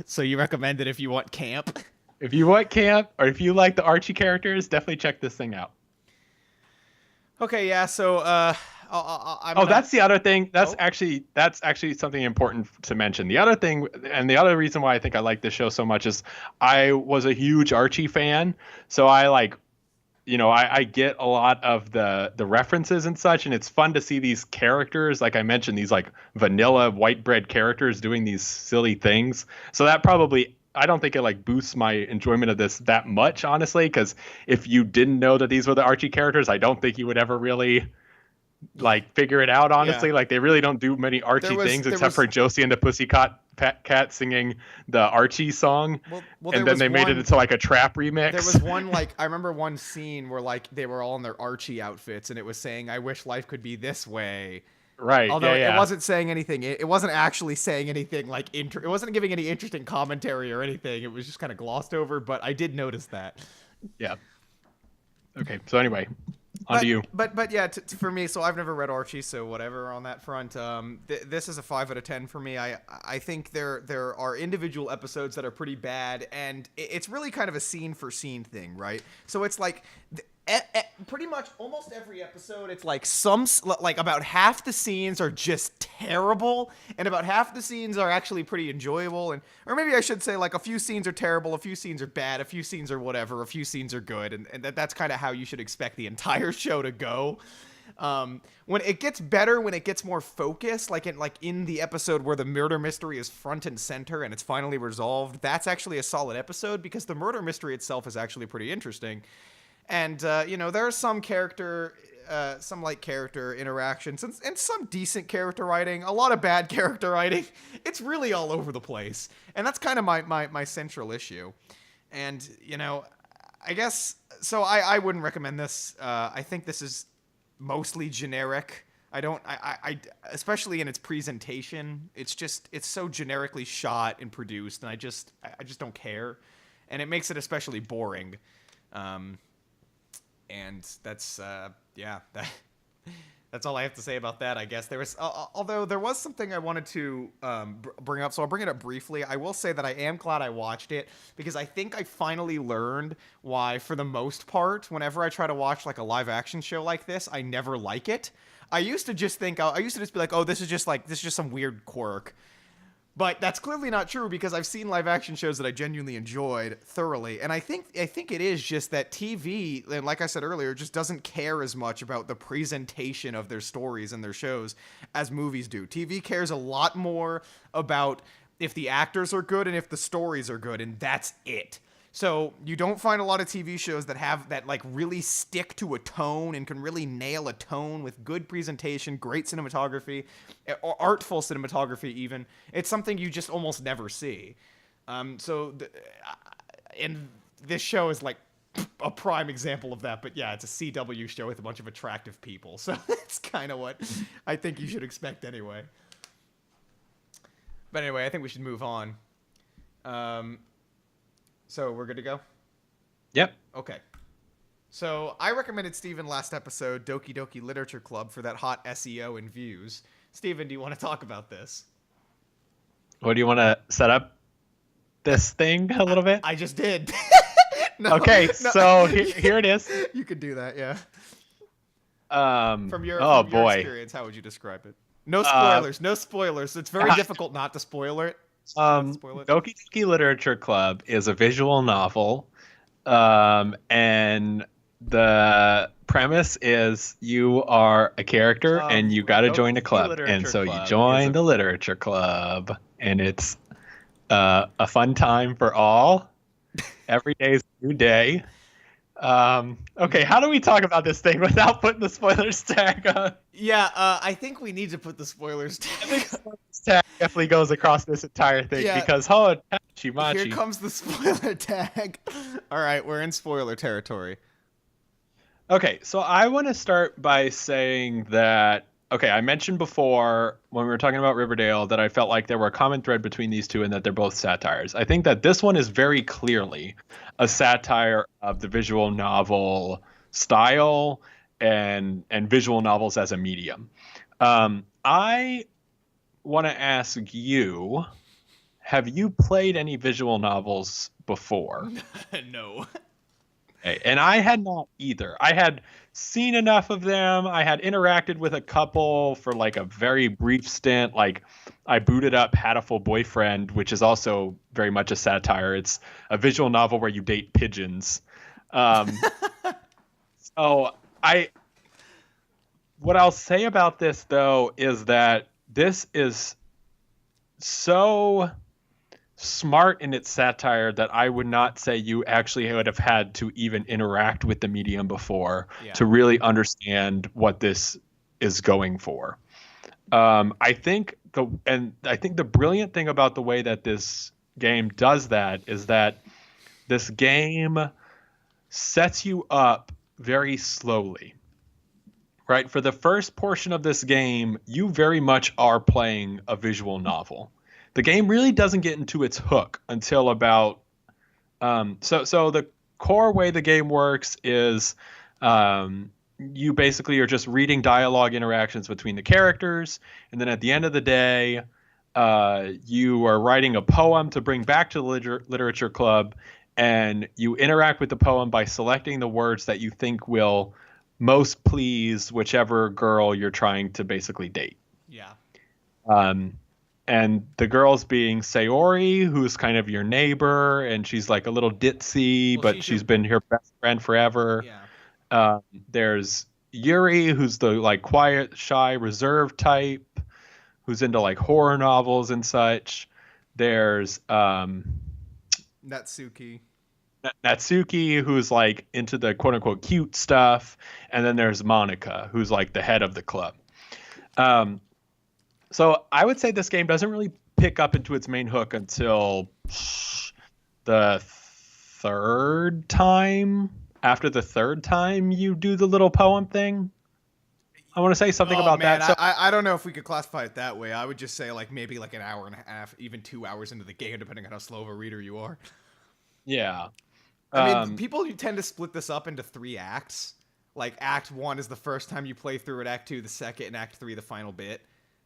Speaker 1: So you recommend it if you want camp?
Speaker 2: If you want camp, or if you like the Archie characters, definitely check this thing out.
Speaker 1: Okay, yeah, so I'm
Speaker 2: Oh,
Speaker 1: gonna.
Speaker 2: that's the other thing.
Speaker 1: Oh,
Speaker 2: That's actually something important to mention. The other thing, and the other reason why I think I like this show so much is I was a huge Archie fan, so I like, I get a lot of the references and such, and it's fun to see these characters, like I mentioned, these like vanilla white bread characters doing these silly things. So that probably, I don't think it like boosts my enjoyment of this that much, honestly, because if you didn't know that these were the Archie characters, I don't think you would ever really like figure it out,
Speaker 1: yeah.
Speaker 2: honestly. Like they really don't do many Archie things
Speaker 1: There
Speaker 2: except
Speaker 1: was
Speaker 2: for Josie and the Pussycat Cat singing the Archie song,
Speaker 1: well there
Speaker 2: and then
Speaker 1: was
Speaker 2: they made it
Speaker 1: one
Speaker 2: into like a trap
Speaker 1: there was
Speaker 2: remix.
Speaker 1: one like I remember one scene where like they were all in their Archie outfits and it was saying I wish life could be this way.
Speaker 2: Right,
Speaker 1: Although
Speaker 2: yeah,
Speaker 1: it
Speaker 2: yeah.
Speaker 1: wasn't saying anything, it wasn't actually saying anything like it wasn't giving any interesting commentary or anything. It was just kind of glossed over, but I did notice that.
Speaker 2: Yeah. Okay, so anyway, on to
Speaker 1: But
Speaker 2: you.
Speaker 1: but yeah, for me, so I've never read Archie, so whatever on that front. This is a 5 out of 10 for me. I think there are individual episodes that are pretty bad, and it's really kind of a scene for scene thing, right? So it's like. Pretty much almost every episode it's like like about half the scenes are just terrible and about half the scenes are actually pretty enjoyable, and or maybe I should say like a few scenes are terrible, a few scenes are bad, a few scenes are whatever, a few scenes are good, and that's kind of how you should expect the entire show to go. When it gets better, when it gets more focused, like in the episode where the murder mystery is front and center and it's finally resolved, that's actually a solid episode because the murder mystery itself is actually pretty interesting. And there are some light character interactions and some decent character writing, a lot of bad character writing. It's really all over the place, and that's kind of my central issue. And I guess so. I wouldn't recommend this. I think this is mostly generic. I especially in its presentation. It's so generically shot and produced, and I just don't care, and it makes it especially boring. And that's that's all I have to say about that. I guess there was, although there was something I wanted to bring up, so I'll bring it up briefly. I will say that I am glad I watched it because I think I finally learned why, for the most part, whenever I try to watch like a live action show like this, I never like it. I used to just be like, oh, this is just some weird quirk. But that's clearly not true because I've seen live action shows that I genuinely enjoyed thoroughly. And I think it is just that TV, and like I said earlier, just doesn't care as much about the presentation of their stories and their shows as movies do. TV cares a lot more about if the actors are good and if the stories are good, and that's it. So you don't find a lot of TV shows that like really stick to a tone and can really nail a tone with good presentation, great cinematography, or artful cinematography even. It's something you just almost never see. And this show is like a prime example of that. But yeah, it's a CW show with a bunch of attractive people. So that's kind of what I think you should expect anyway. But anyway, I think we should move on. So we're good to go?
Speaker 2: Yep.
Speaker 1: Okay. So I recommended Steven last episode Doki Doki Literature Club for that hot SEO and views. Steven, do you want to talk about this?
Speaker 2: What do you want to set up this thing a little bit?
Speaker 1: I just did.
Speaker 2: Okay, so here it is.
Speaker 1: You could do that, yeah. From your experience, how would you describe it? No spoilers. No spoilers. It's very difficult not to spoil it.
Speaker 2: Doki Doki Literature Club is a visual novel, and the premise is you are a character and you got to join a club, and so you join the literature club, and it's a fun time for all. Every day is a new day. Okay, how do we talk about this thing without putting the spoilers tag on?
Speaker 1: Yeah, I think we need to put the spoilers tag.
Speaker 2: I think spoilers tag definitely goes across this entire thing because Tachimachi.
Speaker 1: Here comes the spoiler tag. All right, we're in spoiler territory.
Speaker 2: Okay, so I want to start by saying that, okay, I mentioned before when we were talking about Riverdale that I felt like there were a common thread between these two and that they're both satires. I think that this one is very clearly a satire of the visual novel style and visual novels as a medium. I want to ask you, have you played any visual novels before?
Speaker 1: No.
Speaker 2: Okay. And I had not either. I had seen enough of them. I had interacted with a couple for like a very brief stint. Like I booted up Hatoful Boyfriend, which is also very much a satire. It's a visual novel where you date pigeons. Um, so I, what I'll say about this though is that this is so smart in its satire that I would not say you actually would have had to even interact with the medium before
Speaker 1: Yeah.
Speaker 2: to really understand what this is going for. I think the brilliant thing about the way that this game does that is that this game sets you up very slowly. Right? For the first portion of this game, you very much are playing a visual novel. The game really doesn't get into its hook until about so the core way the game works is you basically are just reading dialogue interactions between the characters, and then at the end of the day, you are writing a poem to bring back to the literature club, and you interact with the poem by selecting the words that you think will most please whichever girl you're trying to basically date.
Speaker 1: Yeah.
Speaker 2: And the girl's being Sayori, who's kind of your neighbor, and she's like a little ditzy,
Speaker 1: Well,
Speaker 2: but she's been your best friend forever.
Speaker 1: Yeah.
Speaker 2: There's Yuri, who's the like quiet, shy, reserved type, who's into like horror novels and such. There's
Speaker 1: Natsuki.
Speaker 2: Natsuki, who's like into the quote unquote cute stuff, and then there's Monica, who's like the head of the club. So I would say this game doesn't really pick up into its main hook until the third time. After the third time you do the little poem thing. I want to say something about
Speaker 1: man,
Speaker 2: that. So,
Speaker 1: I don't know if we could classify it that way. I would just say like maybe like an hour and a half, even 2 hours into the game, depending on how slow of a reader you are.
Speaker 2: yeah.
Speaker 1: I mean, people you tend to split this up into 3 acts. Like Act 1 is the first time you play through it, Act 2 the second, and Act 3 the final bit.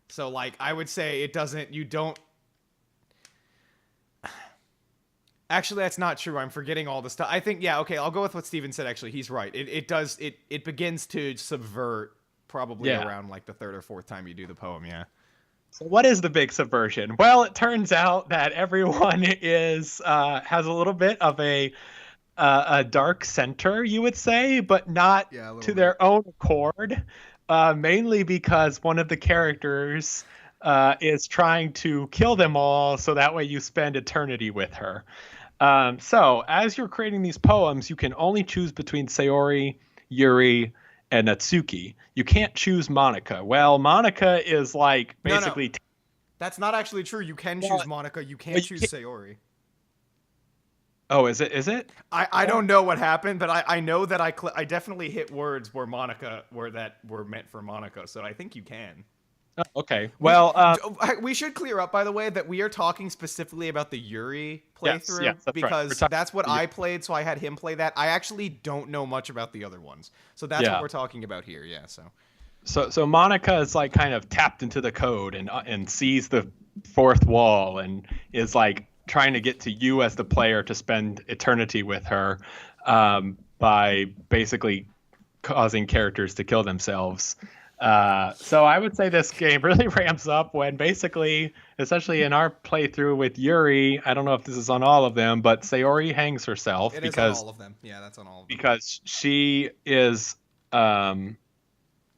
Speaker 1: So like I would say you don't. Actually, that's not true. I'm forgetting all the stuff. I think, yeah, okay, I'll go with what Steven said, actually. He's right. It begins to subvert probably around like the 3rd or 4th time you do the poem, yeah.
Speaker 2: So what is the big subversion? Well, it turns out that everyone has a little bit of a dark center, you would say, but not to their own accord. Mainly because one of the characters is trying to kill them all, so that way you spend eternity with her. So as you're creating these poems, you can only choose between Sayori, Yuri, and Natsuki. You can't choose Monica. Well, Monica is like basically...
Speaker 1: No. That's not actually true. You can choose Monica. You can't choose Sayori.
Speaker 2: Oh, is it?
Speaker 1: I don't know what happened, but I know that I definitely hit words where that were meant for Monica, so I think you can.
Speaker 2: Oh, okay. Well,
Speaker 1: we should clear up, by the way, that we are talking specifically about the Yuri playthrough,
Speaker 2: yes, that's
Speaker 1: because
Speaker 2: right.
Speaker 1: that's what I played, so I had him play that. I actually don't know much about the other ones, so that's what we're talking about here. Yeah.
Speaker 2: So Monica is like kind of tapped into the code and sees the 4th wall and is like trying to get to you as the player to spend eternity with her by basically causing characters to kill themselves. So I would say this game really ramps up when basically, essentially in our playthrough with Yuri, I don't know if this is on all of them, but Sayori hangs herself.
Speaker 1: It is on all of them. Yeah, that's on all of them.
Speaker 2: Because she is...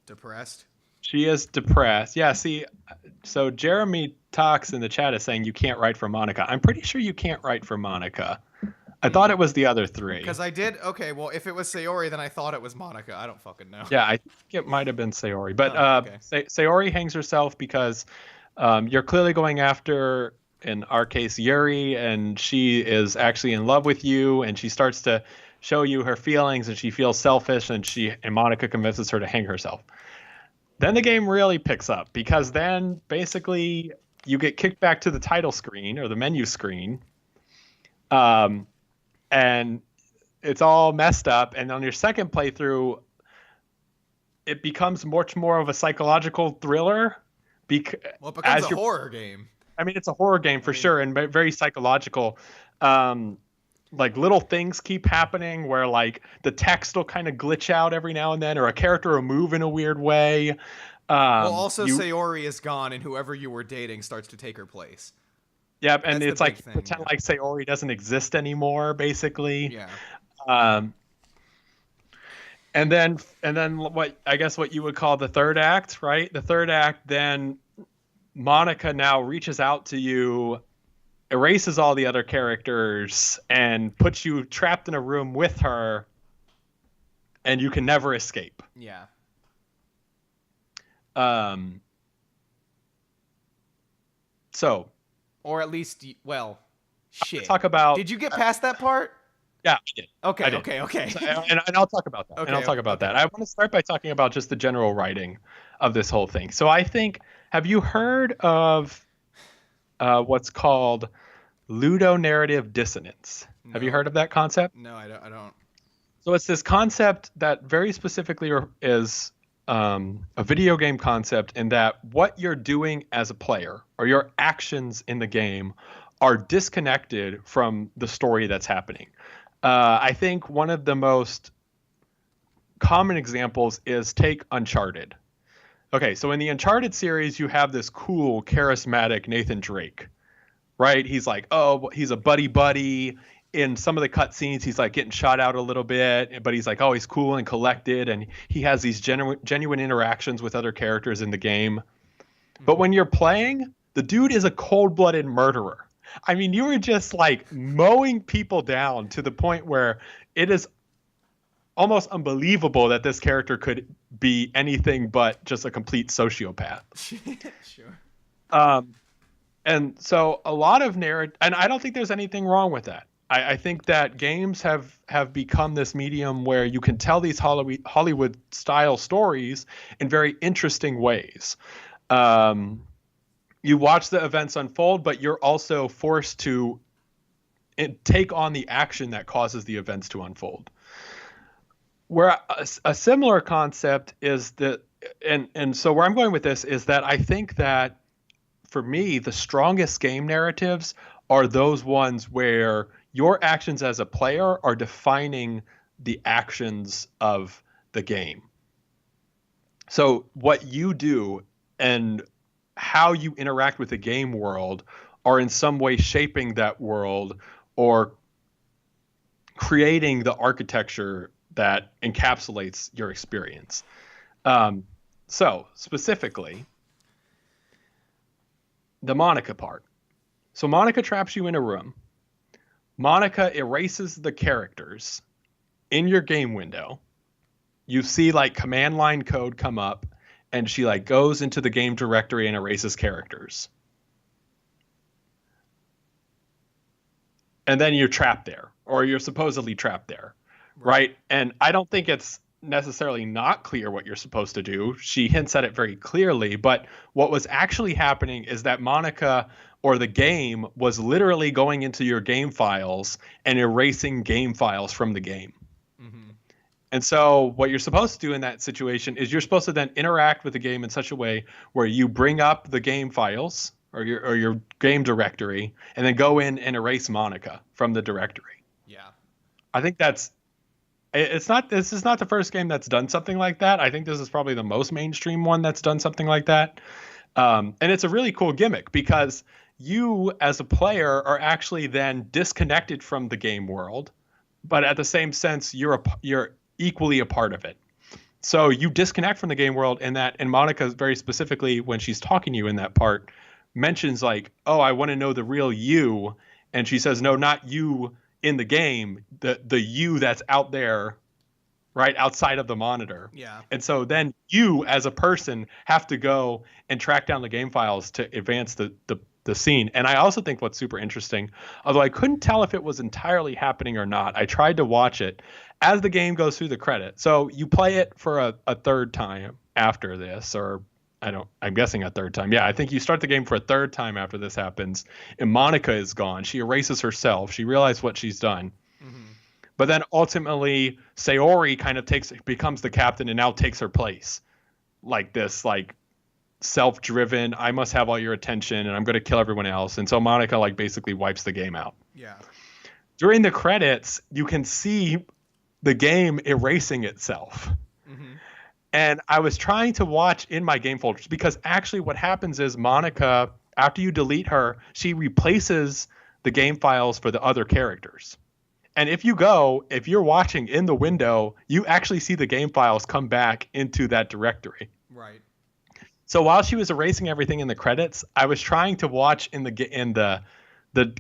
Speaker 1: depressed?
Speaker 2: She is depressed. Yeah, see, so Jeremy Talks in the chat is saying you can't write for Monica. I'm pretty sure you can't write for Monica. I thought it was the other 3.
Speaker 1: Because I did. Okay, well, if it was Sayori, then I thought it was Monica. I don't fucking know.
Speaker 2: Yeah, I think it might have been Sayori. But Sayori hangs herself because you're clearly going after, in our case, Yuri, and she is actually in love with you, and she starts to show you her feelings, and she feels selfish, and Monica convinces her to hang herself. Then the game really picks up, because then basically you get kicked back to the title screen or the menu screen. And it's all messed up. And on your second playthrough, it becomes much more of a psychological thriller.
Speaker 1: It becomes a horror game.
Speaker 2: I mean, it's a horror game for sure, and very psychological. like little things keep happening where like the text will kind of glitch out every now and then, or a character will move in a weird way.
Speaker 1: Well, also
Speaker 2: You
Speaker 1: Sayori is gone, and whoever you were dating starts to take her place.
Speaker 2: Yep, and
Speaker 1: That's the
Speaker 2: it's
Speaker 1: big
Speaker 2: like
Speaker 1: thing.
Speaker 2: pretend
Speaker 1: Yeah.
Speaker 2: like Sayori doesn't exist anymore, basically.
Speaker 1: Yeah.
Speaker 2: Um, and then what I guess what you would call the third act, right? The third act, then Monica now reaches out to you, erases all the other characters, and puts you trapped in a room with her, and you can never escape.
Speaker 1: Yeah.
Speaker 2: Um, so,
Speaker 1: Or at least, well, shit.
Speaker 2: talk about.
Speaker 1: Did you get past that part?
Speaker 2: Yeah, I did.
Speaker 1: Okay,
Speaker 2: I did.
Speaker 1: okay.
Speaker 2: So, and I'll talk about that.
Speaker 1: Okay,
Speaker 2: and I'll talk about
Speaker 1: okay.
Speaker 2: that. I want to start by talking about just the general writing of this whole thing. So I think, have you heard of what's called ludonarrative dissonance? Have you
Speaker 1: No.
Speaker 2: heard of that concept?
Speaker 1: No, I don't.
Speaker 2: So it's this concept that very specifically is a video game concept in that what you're doing as a player or your actions in the game are disconnected from the story that's happening. I think one of the most common examples is take Uncharted. Okay, so in the Uncharted series, you have this cool, charismatic Nathan Drake, right? He's like, oh, he's a buddy. In some of the cutscenes, he's like getting shot out a little bit, but he's like, oh, he's cool and collected, and he has these genuine interactions with other characters in the game. But when you're playing, the dude is a cold-blooded murderer. I mean, you were just like mowing people down to the point where it is almost unbelievable that this character could be anything but just a complete sociopath.
Speaker 1: Sure.
Speaker 2: And so a lot of narrative, and I don't think there's anything wrong with that. I think that games have become this medium where you can tell these Hollywood style stories in very interesting ways. You watch the events unfold, but you're also forced to take on the action that causes the events to unfold. Where a similar concept is that, and so where I'm going with this is that I think that for me, the strongest game narratives are those ones where your actions as a player are defining the actions of the game. So what you do and how you interact with the game world are in some way shaping that world or creating the architecture that encapsulates your experience. So specifically, the Monica part. So Monica traps you in a room. Monica erases the characters in your game window. You see like command line code come up, and she like goes into the game directory and erases characters. And then you're trapped there, or you're supposedly trapped there, right? And I don't think it's necessarily not clear what you're supposed to do. She hints at it very clearly, but what was actually happening is that Monica or the game was literally going into your game files and erasing game files from the game. Mm-hmm. And so what you're supposed to do in that situation is you're supposed to then interact with the game in such a way where you bring up the game files or your game directory and then go in and erase Monica from the directory.
Speaker 1: Yeah.
Speaker 2: I think this is not the first game that's done something like that. I think this is probably the most mainstream one that's done something like that. And it's a really cool gimmick because you as a player are actually then disconnected from the game world, but at the same sense, you're equally a part of it. So you disconnect from the game world, and Monica very specifically, when she's talking to you in that part, mentions like, oh, I want to know the real you. And she says, no, not you in the game, the you that's out there, right outside of the monitor.
Speaker 1: Yeah.
Speaker 2: And so then you as a person have to go and track down the game files to advance the scene. And I also think what's super interesting, although I couldn't tell if it was entirely happening or not, I tried to watch it as the game goes through the credits. So you play it for a third time after this, or I'm guessing a third time. Yeah, I think you start the game for a third time after this happens, and Monica is gone. She erases herself. She realizes what she's done. Mm-hmm. But then ultimately, Sayori kind of becomes the captain and now takes her place. Like this, like, self-driven, I must have all your attention and I'm going to kill everyone else. And so Monica like basically wipes the game out.
Speaker 1: Yeah.
Speaker 2: during the credits, you can see the game erasing itself.
Speaker 1: Mm-hmm.
Speaker 2: And I was trying to watch in my game folders because actually what happens is Monica, after you delete her, she replaces the game files for the other characters. And if you're watching in the window, you actually see the game files come back into that directory.
Speaker 1: Right.
Speaker 2: So while she was erasing everything in the credits, I was trying to watch in the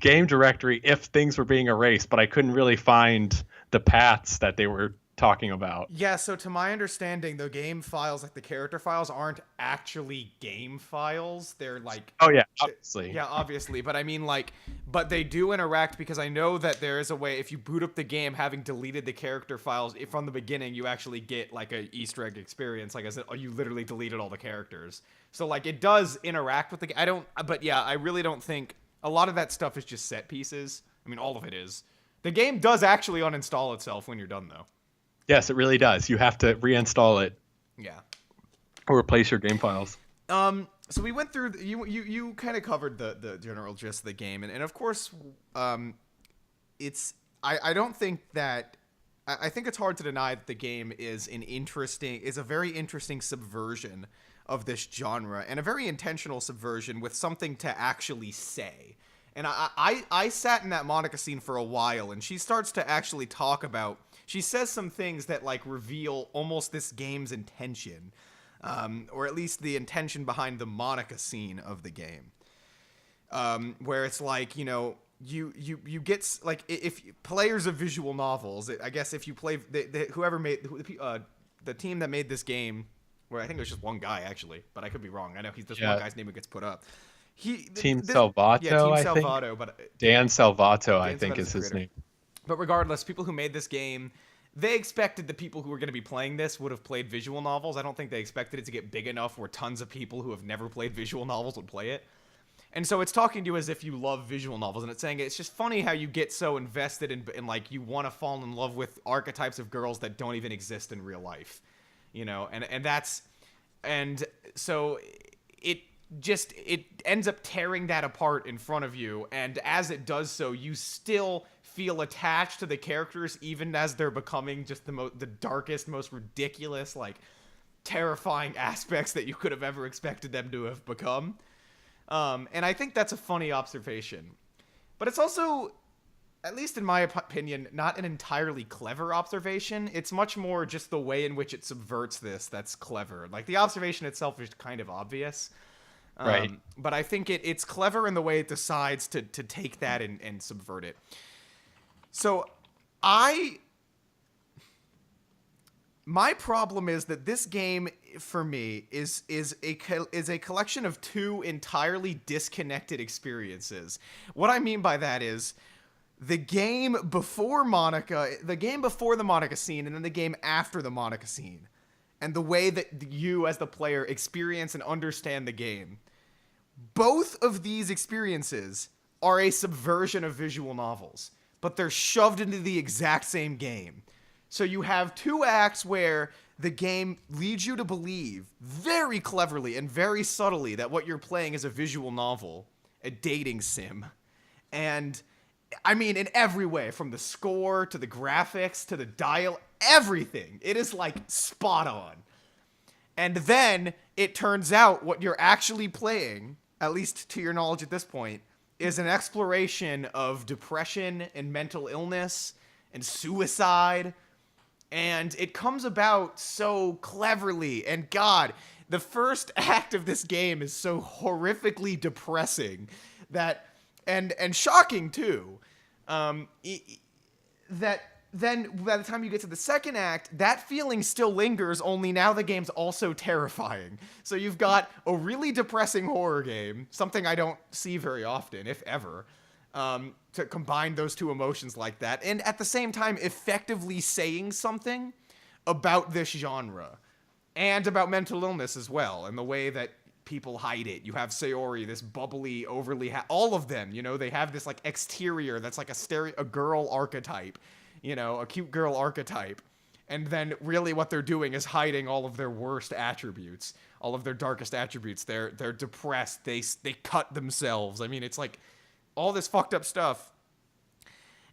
Speaker 2: game directory if things were being erased, but I couldn't really find the paths that they were talking about.
Speaker 1: Yeah, so to my understanding, the game files, like the character files, aren't actually game files. They're like...
Speaker 2: Oh, yeah, obviously.
Speaker 1: Yeah, obviously. But I mean, like, but they do interact because I know that there is a way, if you boot up the game, having deleted the character files from the beginning, you actually get, like, a Easter egg experience. Like I said, you literally deleted all the characters. So, like, it does interact with the game. But yeah, I really don't think... A lot of that stuff is just set pieces. I mean, all of it is. The game does actually uninstall itself when you're done, though.
Speaker 2: Yes, it really does. You have to reinstall it.
Speaker 1: Yeah.
Speaker 2: Or replace your game files.
Speaker 1: So we went through you kind of covered the general gist of the game, and of course, it's I don't think that I think it's hard to deny that the game is a very interesting subversion of this genre, and a very intentional subversion with something to actually say. And I sat in that Monica scene for a while, and she starts to actually talk about... She says some things that, like, reveal almost this game's intention. Or at least the intention behind the Monica scene of the game. Where it's like, you know, you get... Like, if players of visual novels, I guess if you play... Whoever made... the team that made this game... Where I think it was just one guy, actually. But I could be wrong. I know he's just one guy's name who gets put up.
Speaker 2: Team Salvato,
Speaker 1: yeah, Team
Speaker 2: I
Speaker 1: Salvato,
Speaker 2: think.
Speaker 1: but
Speaker 2: Dan Salvato, I think is his name.
Speaker 1: But regardless, people who made this game, they expected the people who were going to be playing this would have played visual novels. I don't think they expected it to get big enough where tons of people who have never played visual novels would play it. And so it's talking to you as if you love visual novels, and it's saying it's just funny how you get so invested in like, you want to fall in love with archetypes of girls that don't even exist in real life. You know, and so it ends up tearing that apart in front of you, and as it does so, you still feel attached to the characters even as they're becoming just the darkest, most ridiculous, like, terrifying aspects that you could have ever expected them to have become. And I think that's a funny observation. But it's also, at least in my opinion, not an entirely clever observation. It's much more just the way in which it subverts this that's clever. Like, the observation itself is kind of obvious.
Speaker 2: Right.
Speaker 1: But I think it's clever in the way it decides to take that and subvert it. So, my problem is that this game, for me, is a collection of two entirely disconnected experiences. What I mean by that is the game before the Monica scene, and then the game after the Monica scene, and the way that you as the player experience and understand the game. Both of these experiences are a subversion of visual novels, but they're shoved into the exact same game. So you have two acts where the game leads you to believe very cleverly and very subtly that what you're playing is a visual novel, a dating sim. And I mean, in every way, from the score to the graphics to the dial, everything. It is like spot on. And then it turns out what you're actually playing, at least to your knowledge at this point, is an exploration of depression and mental illness and suicide. And it comes about so cleverly. And God, the first act of this game is so horrifically depressing that, and shocking too, that then by the time you get to the second act, that feeling still lingers, only now the game's also terrifying. So you've got a really depressing horror game, something I don't see very often, if ever, to combine those two emotions like that, and at the same time effectively saying something about this genre, and about mental illness as well, and the way that people hide it. You have Sayori, this bubbly, overly... all of them, you know, they have this, like, exterior that's like a girl archetype. You know, a cute girl archetype. And then really what they're doing is hiding all of their worst attributes. All of their darkest attributes. They're depressed. They cut themselves. I mean, it's like all this fucked up stuff.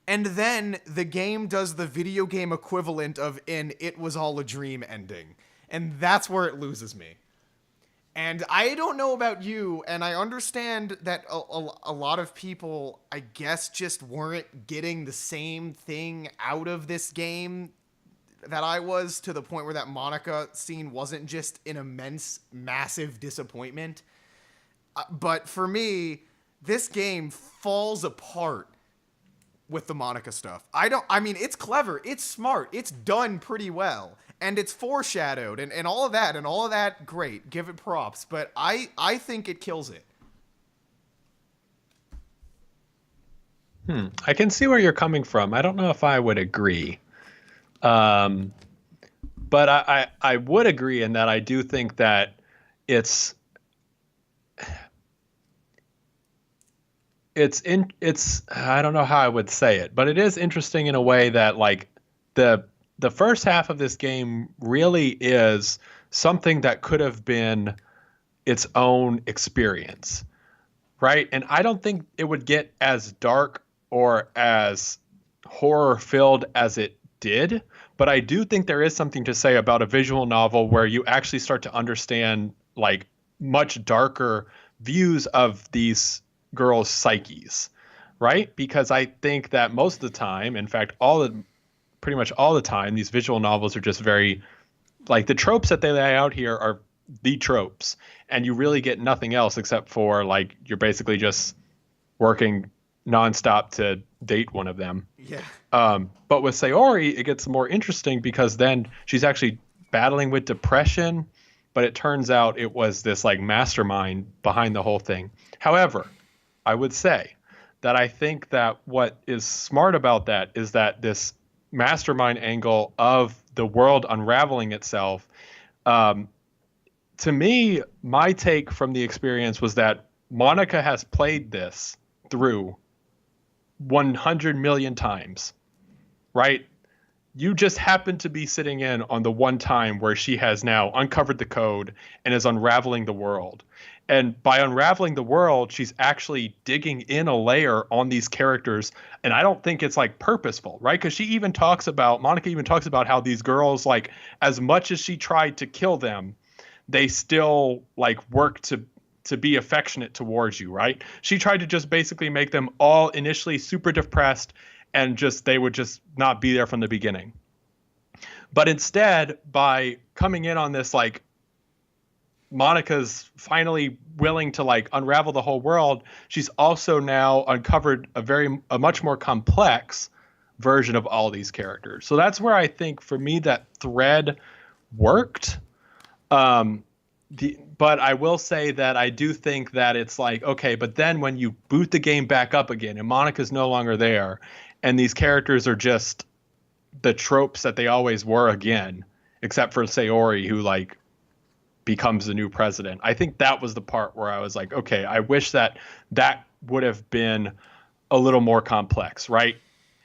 Speaker 1: And then the game does the video game equivalent of an "it was all a dream" ending. And that's where it loses me. And I don't know about you, and I understand that a lot of people, I guess, just weren't getting the same thing out of this game that I was, to the point where that Monica scene wasn't just an immense, massive disappointment. But for me, this game falls apart with the Monica stuff. I mean, it's clever, it's smart, it's done pretty well, and it's foreshadowed and all of that, great, give it props, but I think it kills it.
Speaker 2: I can see where you're coming from. I don't know if I would agree. But I would agree in that I do think that it's I don't know how I would say it, but it is interesting in a way that like the first half of this game really is something that could have been its own experience, right? And I don't think it would get as dark or as horror filled as it did, but I do think there is something to say about a visual novel where you actually start to understand like much darker views of these girls' psyches, right? Because I think that most of the time, in fact, pretty much all the time, these visual novels are just very, like, the tropes that they lay out here are the tropes, and you really get nothing else except for, like, you're basically just working nonstop to date one of them.
Speaker 1: Yeah.
Speaker 2: But with Sayori, it gets more interesting because then she's actually battling with depression, but it turns out it was this like mastermind behind the whole thing. However, I would say that I think that what is smart about that is that this mastermind angle of the world unraveling itself, to me, my take from the experience was that Monica has played this through 100 million times, right? You just happen to be sitting in on the one time where she has now uncovered the code and is unraveling the world. And by unraveling the world, she's actually digging in a layer on these characters. And I don't think it's like purposeful, right? Because Monica even talks about how these girls, like, as much as she tried to kill them, they still like work to be affectionate towards you, right? She tried to just basically make them all initially super depressed and they would just not be there from the beginning. But instead, by coming in on this, like, Monica's finally willing to like unravel the whole world, she's also now uncovered a much more complex version of all these characters. So that's where I think for me that thread worked. But I will say that I do think that it's like, okay, but then when you boot the game back up again and Monica's no longer there and these characters are just the tropes that they always were again, except for Sayori, who like becomes the new president. I think that was the part where I was like, okay, I wish that would have been a little more complex, right?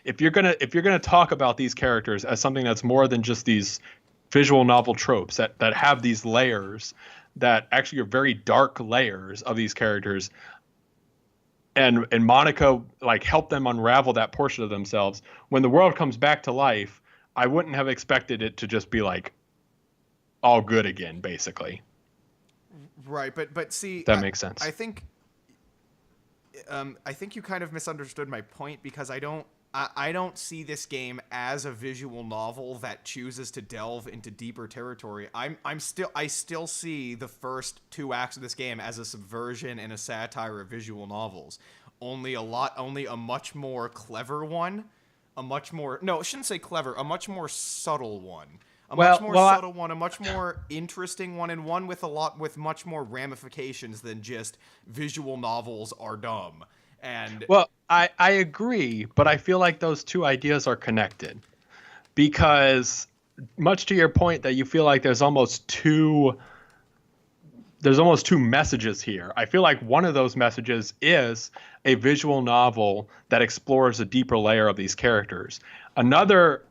Speaker 2: If you're gonna talk about these characters as something that's more than just these visual novel tropes that have these layers that actually are very dark layers of these characters, and Monica like helped them unravel that portion of themselves. When the world comes back to life, I wouldn't have expected it to just be like all good again, basically.
Speaker 1: Right, but see,
Speaker 2: that makes sense.
Speaker 1: I think you kind of misunderstood my point, because I don't see this game as a visual novel that chooses to delve into deeper territory. I still see the first two acts of this game as a subversion and a satire of visual novels. Only a much more clever one, a much more subtle one. A much more interesting one, and one with much more ramifications than just visual novels are dumb. And
Speaker 2: well, I agree, but I feel like those two ideas are connected, because much to your point that you feel like there's almost two messages here. I feel like one of those messages is a visual novel that explores a deeper layer of these characters. Another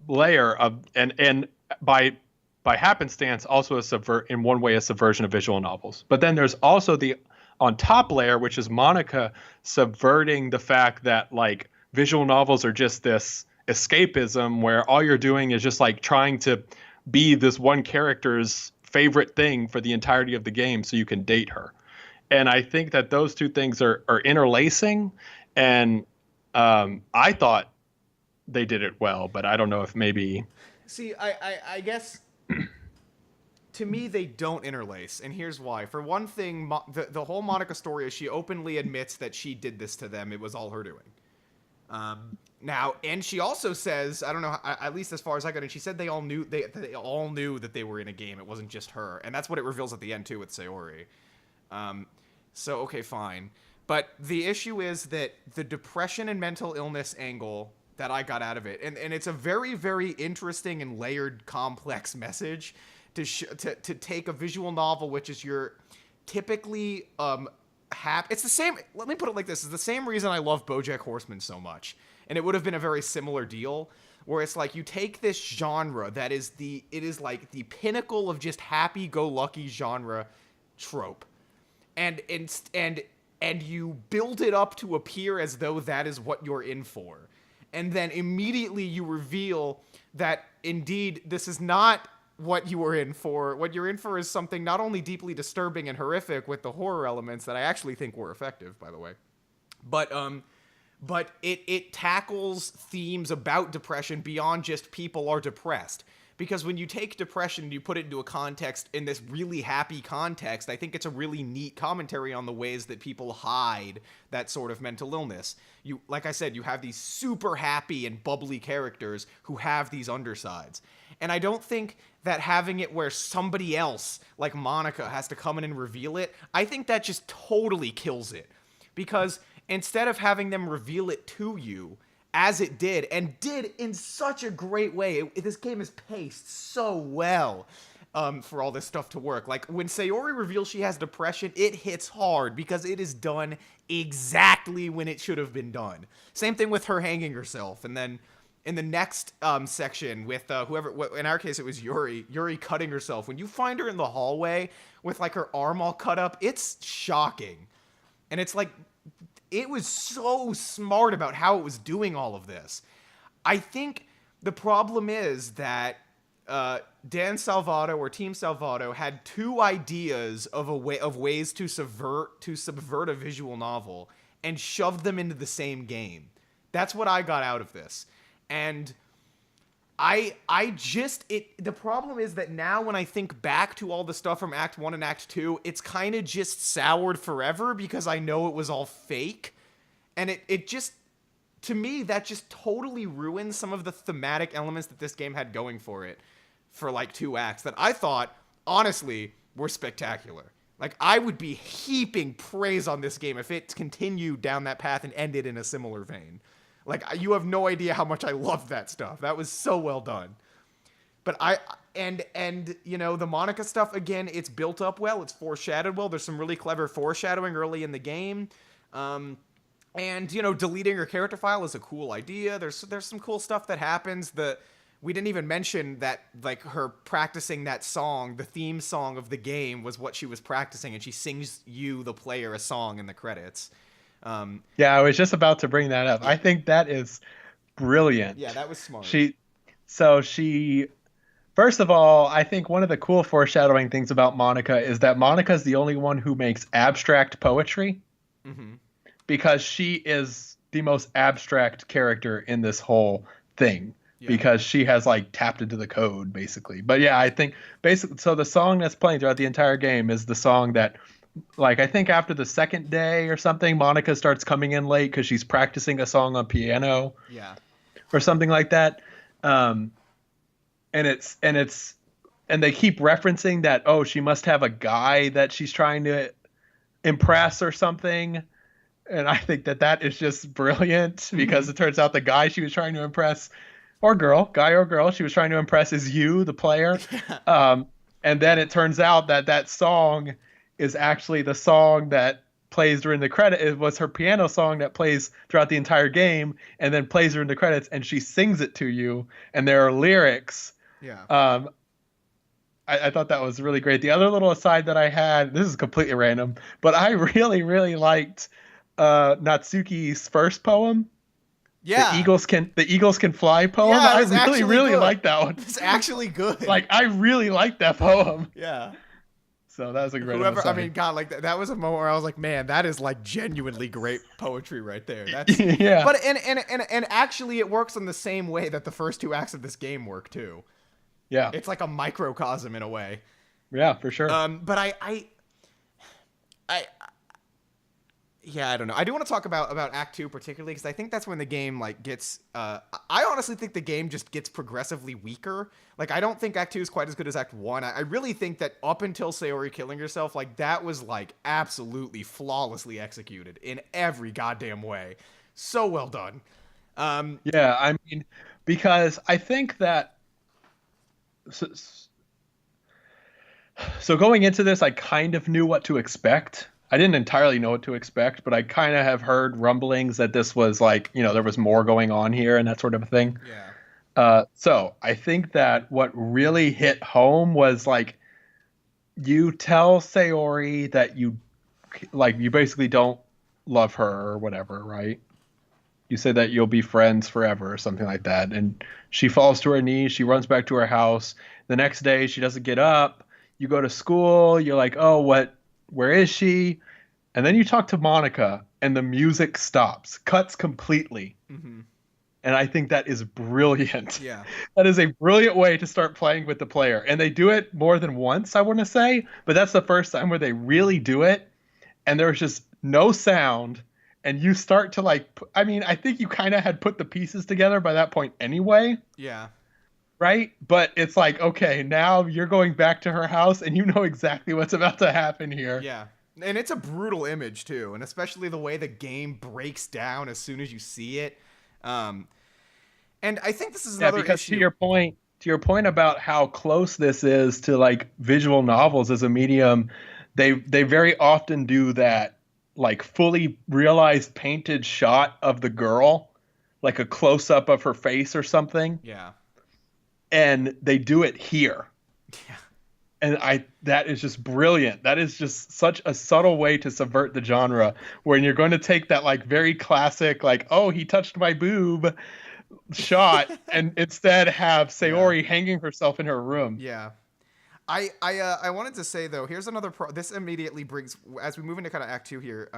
Speaker 2: layer of and by happenstance also a subversion of visual novels. But then there's also the on top layer, which is Monica subverting the fact that like visual novels are just this escapism where all you're doing is just like trying to be this one character's favorite thing for the entirety of the game so you can date her. And I think that those two things are interlacing. And I thought they did it well, but I don't know if maybe.
Speaker 1: See, I guess to me they don't interlace, and here's why. For one thing, the whole Monica story is she openly admits that she did this to them. It was all her doing. Now, and she also says, I don't know, at least as far as I got in, she said they all knew they all knew that they were in a game. It wasn't just her, and that's what it reveals at the end too with Sayori. So okay, fine. But the issue is that the depression and mental illness angle that I got out of it, and it's a very, very interesting and layered, complex message to take a visual novel, which is your typically it's the same. Let me put it like this: it's the same reason I love BoJack Horseman so much, and it would have been a very similar deal, where it's like you take this genre that is like the pinnacle of just happy-go-lucky genre trope, and you build it up to appear as though that is what you're in for. And then immediately you reveal that indeed this is not what you were in for. What you're in for is something not only deeply disturbing and horrific with the horror elements that I actually think were effective, by the way, but it tackles themes about depression beyond just people are depressed. Because when you take depression and you put it into a context, in this really happy context, I think it's a really neat commentary on the ways that people hide that sort of mental illness. You, like I said, you have these super happy and bubbly characters who have these undersides. And I don't think that having it where somebody else, like Monica, has to come in and reveal it, I think that just totally kills it. Because instead of having them reveal it to you, as it did, and did in such a great way. This game is paced so well for all this stuff to work. Like, when Sayori reveals she has depression, it hits hard because it is done exactly when it should have been done. Same thing with her hanging herself. And then in the next section with whoever, in our case it was Yuri cutting herself. When you find her in the hallway with, like, her arm all cut up, it's shocking. And it's like, it was so smart about how it was doing all of this. I think the problem is that Dan Salvato or Team Salvato had two ideas of ways to subvert a visual novel and shoved them into the same game. That's what I got out of this. And the problem is that now when I think back to all the stuff from Act 1 and Act 2, it's kind of just soured forever because I know it was all fake. And it just, to me, that just totally ruins some of the thematic elements that this game had going for it for like 2 acts that I thought, honestly, were spectacular. Like, I would be heaping praise on this game if it continued down that path and ended in a similar vein. Like, you have no idea how much I loved that stuff. That was so well done. But you know, the Monica stuff, again, it's built up well. It's foreshadowed well. There's some really clever foreshadowing early in the game. And, you know, deleting her character file is a cool idea. There's some cool stuff that happens. We didn't even mention that, like, her practicing that song, the theme song of the game, was what she was practicing, and she sings you, the player, a song in the credits.
Speaker 2: Yeah, I was just about to bring that up. I think that is brilliant.
Speaker 1: Yeah, that was smart.
Speaker 2: First of all, I think one of the cool foreshadowing things about Monica is that Monica is the only one who makes abstract poetry. Mm-hmm. Because she is the most abstract character in this whole thing. Yeah. Because she has, like, tapped into the code, basically. But yeah, I think basically, so the song that's playing throughout the entire game is the song that, like, I think after the second day or something, Monica starts coming in late because she's practicing a song on piano.
Speaker 1: Yeah.
Speaker 2: Or something like that. And they keep referencing that, oh, she must have a guy that she's trying to impress or something. And I think that is just brilliant because it turns out the guy she was trying to impress, guy or girl, she was trying to impress is you, the player. And then it turns out that song is actually the song that plays during the credit. It was her piano song that plays throughout the entire game and then plays during the credits, and she sings it to you, and there are lyrics.
Speaker 1: Yeah.
Speaker 2: I thought that was really great. The other little aside that I had, this is completely random, but I really, really liked Natsuki's first poem.
Speaker 1: Yeah.
Speaker 2: The Eagles Can Fly poem.
Speaker 1: Yeah, it
Speaker 2: I
Speaker 1: was
Speaker 2: really,
Speaker 1: actually
Speaker 2: really
Speaker 1: good.
Speaker 2: like that one.
Speaker 1: It's actually good.
Speaker 2: Like, I really like that poem.
Speaker 1: Yeah.
Speaker 2: So that was a great
Speaker 1: Whoever, I
Speaker 2: aside.
Speaker 1: mean, God, like that was a moment where I was like, man, that is like genuinely great poetry right there. That's,
Speaker 2: Yeah.
Speaker 1: but and actually, it works in the same way that the first two acts of this game work too.
Speaker 2: Yeah.
Speaker 1: It's like a microcosm in a way.
Speaker 2: Yeah, for sure.
Speaker 1: But I yeah, I don't know. I do want to talk about Act 2 particularly because I think that's when the game like gets I honestly think the game just gets progressively weaker. Like I don't think Act 2 is quite as good as Act 1. I really think that up until Sayori killing herself, like that was like absolutely flawlessly executed in every goddamn way. So well done.
Speaker 2: Yeah, I mean, because I think that so, so going into this, I kind of knew what to expect. I didn't entirely know what to expect, but I kind of have heard rumblings that this was like, there was more going on here and that sort of a thing.
Speaker 1: Yeah.
Speaker 2: So I think that what really hit home was like you tell Sayori that you basically don't love her or whatever, right? You say that you'll be friends forever or something like that. And she falls to her knees. She runs back to her house. The next day, she doesn't get up. You go to school. You're like, oh, where is she? And then you talk to Monica and the music stops, cuts completely.
Speaker 1: Mm-hmm.
Speaker 2: And I think that is brilliant.
Speaker 1: Yeah.
Speaker 2: That is a brilliant way to start playing with the player. And they do it more than once, I want to say. But that's the first time where they really do it. And there's just no sound. And you start to I think you kind of had put the pieces together by that point anyway.
Speaker 1: Yeah.
Speaker 2: Right? But it's like, okay, now you're going back to her house and you know exactly what's about to happen here.
Speaker 1: Yeah. And it's a brutal image too, and especially the way the game breaks down as soon as you see it. And I think this is another
Speaker 2: because
Speaker 1: issue.
Speaker 2: To your point about how close this is to like visual novels as a medium, they very often do that like fully realized painted shot of the girl, like a close up of her face or something.
Speaker 1: Yeah.
Speaker 2: And they do it here.
Speaker 1: Yeah.
Speaker 2: And that is just brilliant. That is just such a subtle way to subvert the genre when you're going to take that like very classic, like, oh, he touched my boob shot and instead have Sayori hanging herself in her room.
Speaker 1: Yeah. I wanted to say though, here's another this immediately brings, as we move into kind of Act 2 here,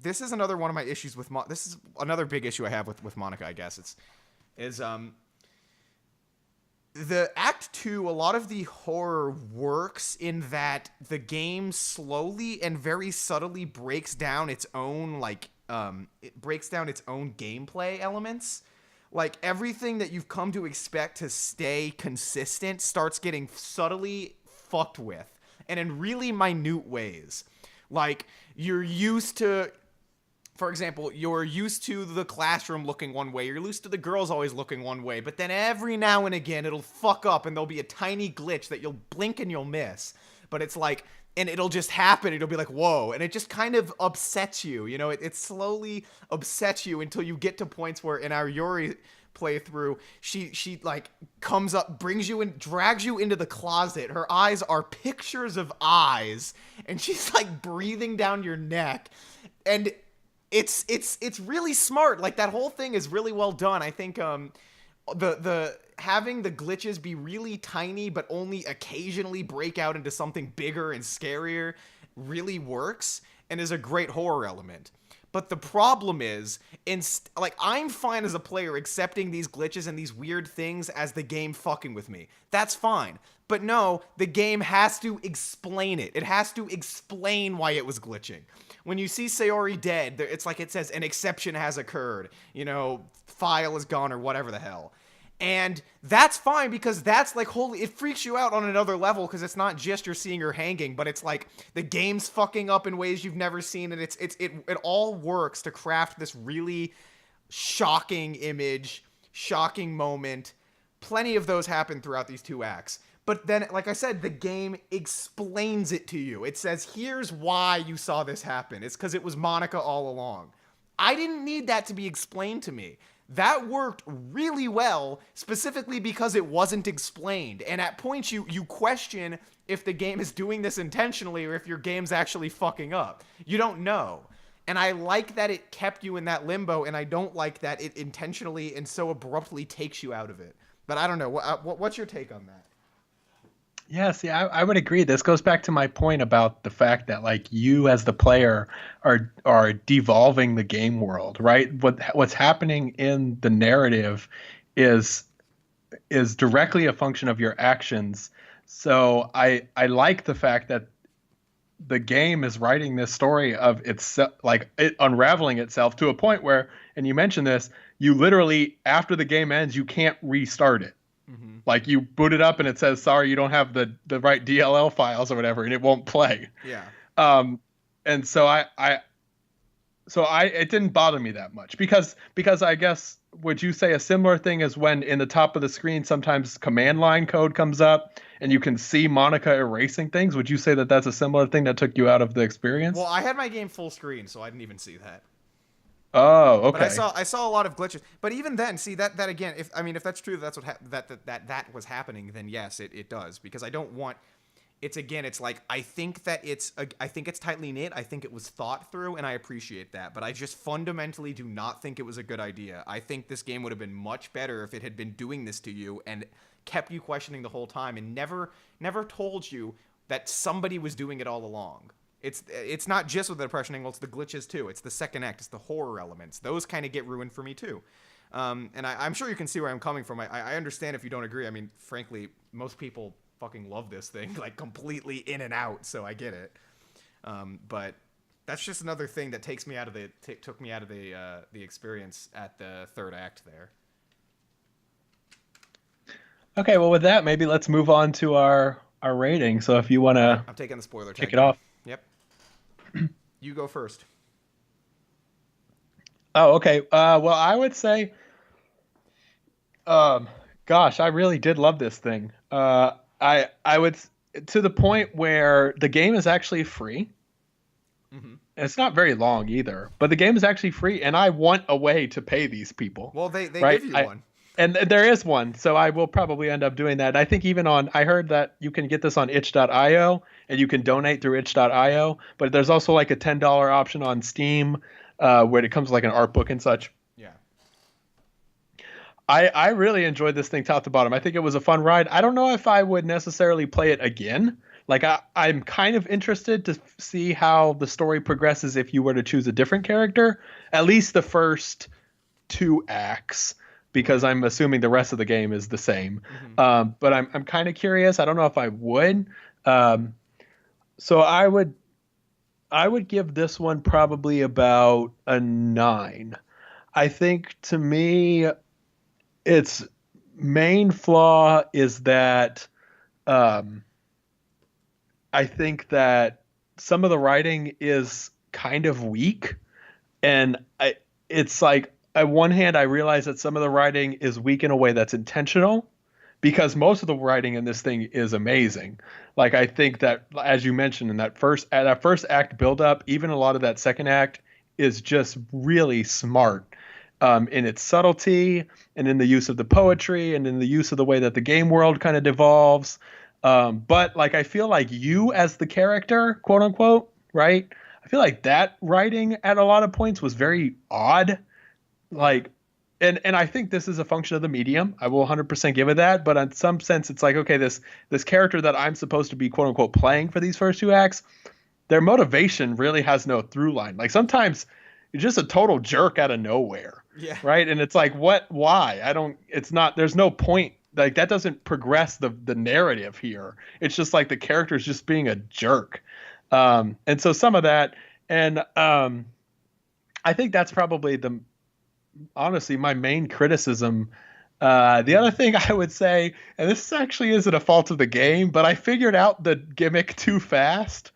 Speaker 1: this is another one of my issues with this is another big issue I have with Monica, I guess. The Act 2, a lot of the horror works in that the game slowly and very subtly breaks down its own it breaks down its own gameplay elements. Like everything that you've come to expect to stay consistent starts getting subtly fucked with, and in really minute ways. Like for example, you're used to the classroom looking one way. You're used to the girls always looking one way. But then every now and again, it'll fuck up and there'll be a tiny glitch that you'll blink and you'll miss. But it's like, and it'll just happen. It'll be like, whoa. And it just kind of upsets you. It slowly upsets you until you get to points where in our Yuri playthrough, she like comes up, brings you in, drags you into the closet. Her eyes are pictures of eyes. And she's like breathing down your neck. And it's really smart. Like that whole thing is really well done. I think the having the glitches be really tiny but only occasionally break out into something bigger and scarier really works and is a great horror element. But the problem is, I'm fine as a player accepting these glitches and these weird things as the game fucking with me. That's fine. But no, the game has to explain it. It has to explain why it was glitching. When you see Sayori dead, it's like it says an exception has occurred. File is gone or whatever the hell. And that's fine because that's like it freaks you out on another level because it's not just you're seeing her hanging, but it's like the game's fucking up in ways you've never seen, and it all works to craft this really shocking image, shocking moment. Plenty of those happen throughout these two acts. But then, like I said, the game explains it to you. It says, here's why you saw this happen. It's because it was Monica all along. I didn't need that to be explained to me. That worked really well, specifically because it wasn't explained. And at points, you question if the game is doing this intentionally or if your game's actually fucking up. You don't know. And I like that it kept you in that limbo, and I don't like that it intentionally and so abruptly takes you out of it. But I don't know. What's your take on that?
Speaker 2: Yeah, see, I would agree. This goes back to my point about the fact that like you as the player are devolving the game world, right? What's happening in the narrative is is directly a function of your actions. So I like the fact that the game is writing this story of itself, like it unraveling itself to a point where, and you mentioned this, you literally after the game ends, you can't restart it.
Speaker 1: Mm-hmm.
Speaker 2: Like you boot it up and it says, sorry, you don't have the right DLL files or whatever, and it won't play.
Speaker 1: Yeah.
Speaker 2: Um, and so it didn't bother me that much because I guess would you say a similar thing as when in the top of the screen sometimes command line code comes up and you can see Monica erasing things? Would you say that that's a similar thing that took you out of the experience?
Speaker 1: Well, I had my game full screen, so I didn't even see that.
Speaker 2: Oh, okay.
Speaker 1: But I saw a lot of glitches. But even then, see that again, if that's true, that's what that was happening, then yes, it does, because I don't want. It's like I think it's tightly knit. I think it was thought through, and I appreciate that. But I just fundamentally do not think it was a good idea. I think this game would have been much better if it had been doing this to you and kept you questioning the whole time and never told you that somebody was doing it all along. It's not just with the depression angle, it's the glitches too. It's the second act, it's the horror elements. Those kind of get ruined for me too. And I'm sure you can see where I'm coming from. I understand if you don't agree. I mean, frankly, most people fucking love this thing, like completely in and out, so I get it. But that's just another thing that took me out of the experience at the third act there.
Speaker 2: Okay, well with that, maybe let's move on to our rating. So if you want to
Speaker 1: I'm taking the spoiler tag.
Speaker 2: kick it off.
Speaker 1: Yep. You go first.
Speaker 2: Oh, okay. Well, I would say, gosh, I really did love this thing. I would to the point where the game is actually free.
Speaker 1: Mm-hmm.
Speaker 2: And it's not very long either, but the game is actually free, and I want a way to pay these people.
Speaker 1: Well, they
Speaker 2: right?
Speaker 1: give you one.
Speaker 2: And there is one, so I will probably end up doing that. I think I heard that you can get this on itch.io, and you can donate through itch.io, but there's also like a $10 option on Steam, where it comes with like an art book and such.
Speaker 1: Yeah.
Speaker 2: I really enjoyed this thing top to bottom. I think it was a fun ride. I don't know if I would necessarily play it again. Like I'm kind of interested to see how the story progresses if you were to choose a different character, at least the first 2 acts, because I'm assuming the rest of the game is the same. Mm-hmm. But I'm kind of curious. I don't know if I would. So I would give this one probably about a 9. I think to me, its main flaw is that I think that some of the writing is kind of weak, and it's like, on one hand, I realize that some of the writing is weak in a way that's intentional, because most of the writing in this thing is amazing. Like, I think that, as you mentioned, in that first act buildup, even a lot of that second act is just really smart in its subtlety and in the use of the poetry and in the use of the way that the game world kind of devolves. But like, I feel like you as the character, quote unquote, right? I feel like that writing at a lot of points was very odd. Like, and I think this is a function of the medium. I will 100% give it that. But in some sense, it's like, okay, this character that I'm supposed to be, quote unquote, playing for these first 2 acts, their motivation really has no through line. Like, sometimes you're just a total jerk out of nowhere.
Speaker 1: Yeah.
Speaker 2: Right. And it's like, why? There's no point. Like, that doesn't progress the narrative here. It's just like the character's just being a jerk. And so some of that, and I think that's probably honestly my main criticism. The other thing I would say, and this actually isn't a fault of the game, but I figured out the gimmick too fast.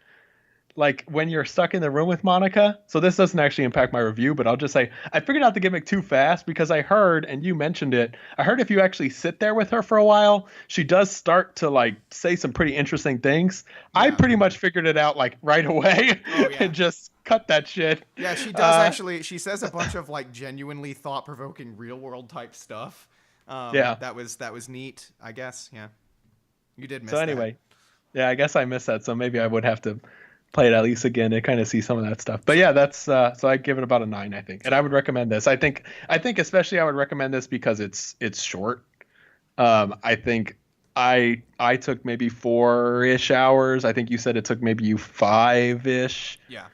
Speaker 2: Like, when you're stuck in the room with Monica. So this doesn't actually impact my review, but I'll just say I figured out the gimmick too fast, because I heard, and you mentioned it, I heard if you actually sit there with her for a while, she does start to like say some pretty interesting things. Yeah. I pretty much figured it out like right away. Oh, yeah. And just cut that shit.
Speaker 1: Yeah, she does actually. She says a bunch of like genuinely thought-provoking real world type stuff.
Speaker 2: Yeah.
Speaker 1: That was neat, I guess. Yeah. You did miss
Speaker 2: that. So anyway, yeah, I guess I missed that. So maybe I would have to play it at least again to kind of see some of that stuff. But yeah, that's so I give it about a 9, I think. And I would recommend this. I think especially I would recommend this because it's short. I think I took maybe 4-ish hours. I think you said it took maybe you 5-ish.
Speaker 1: Yeah.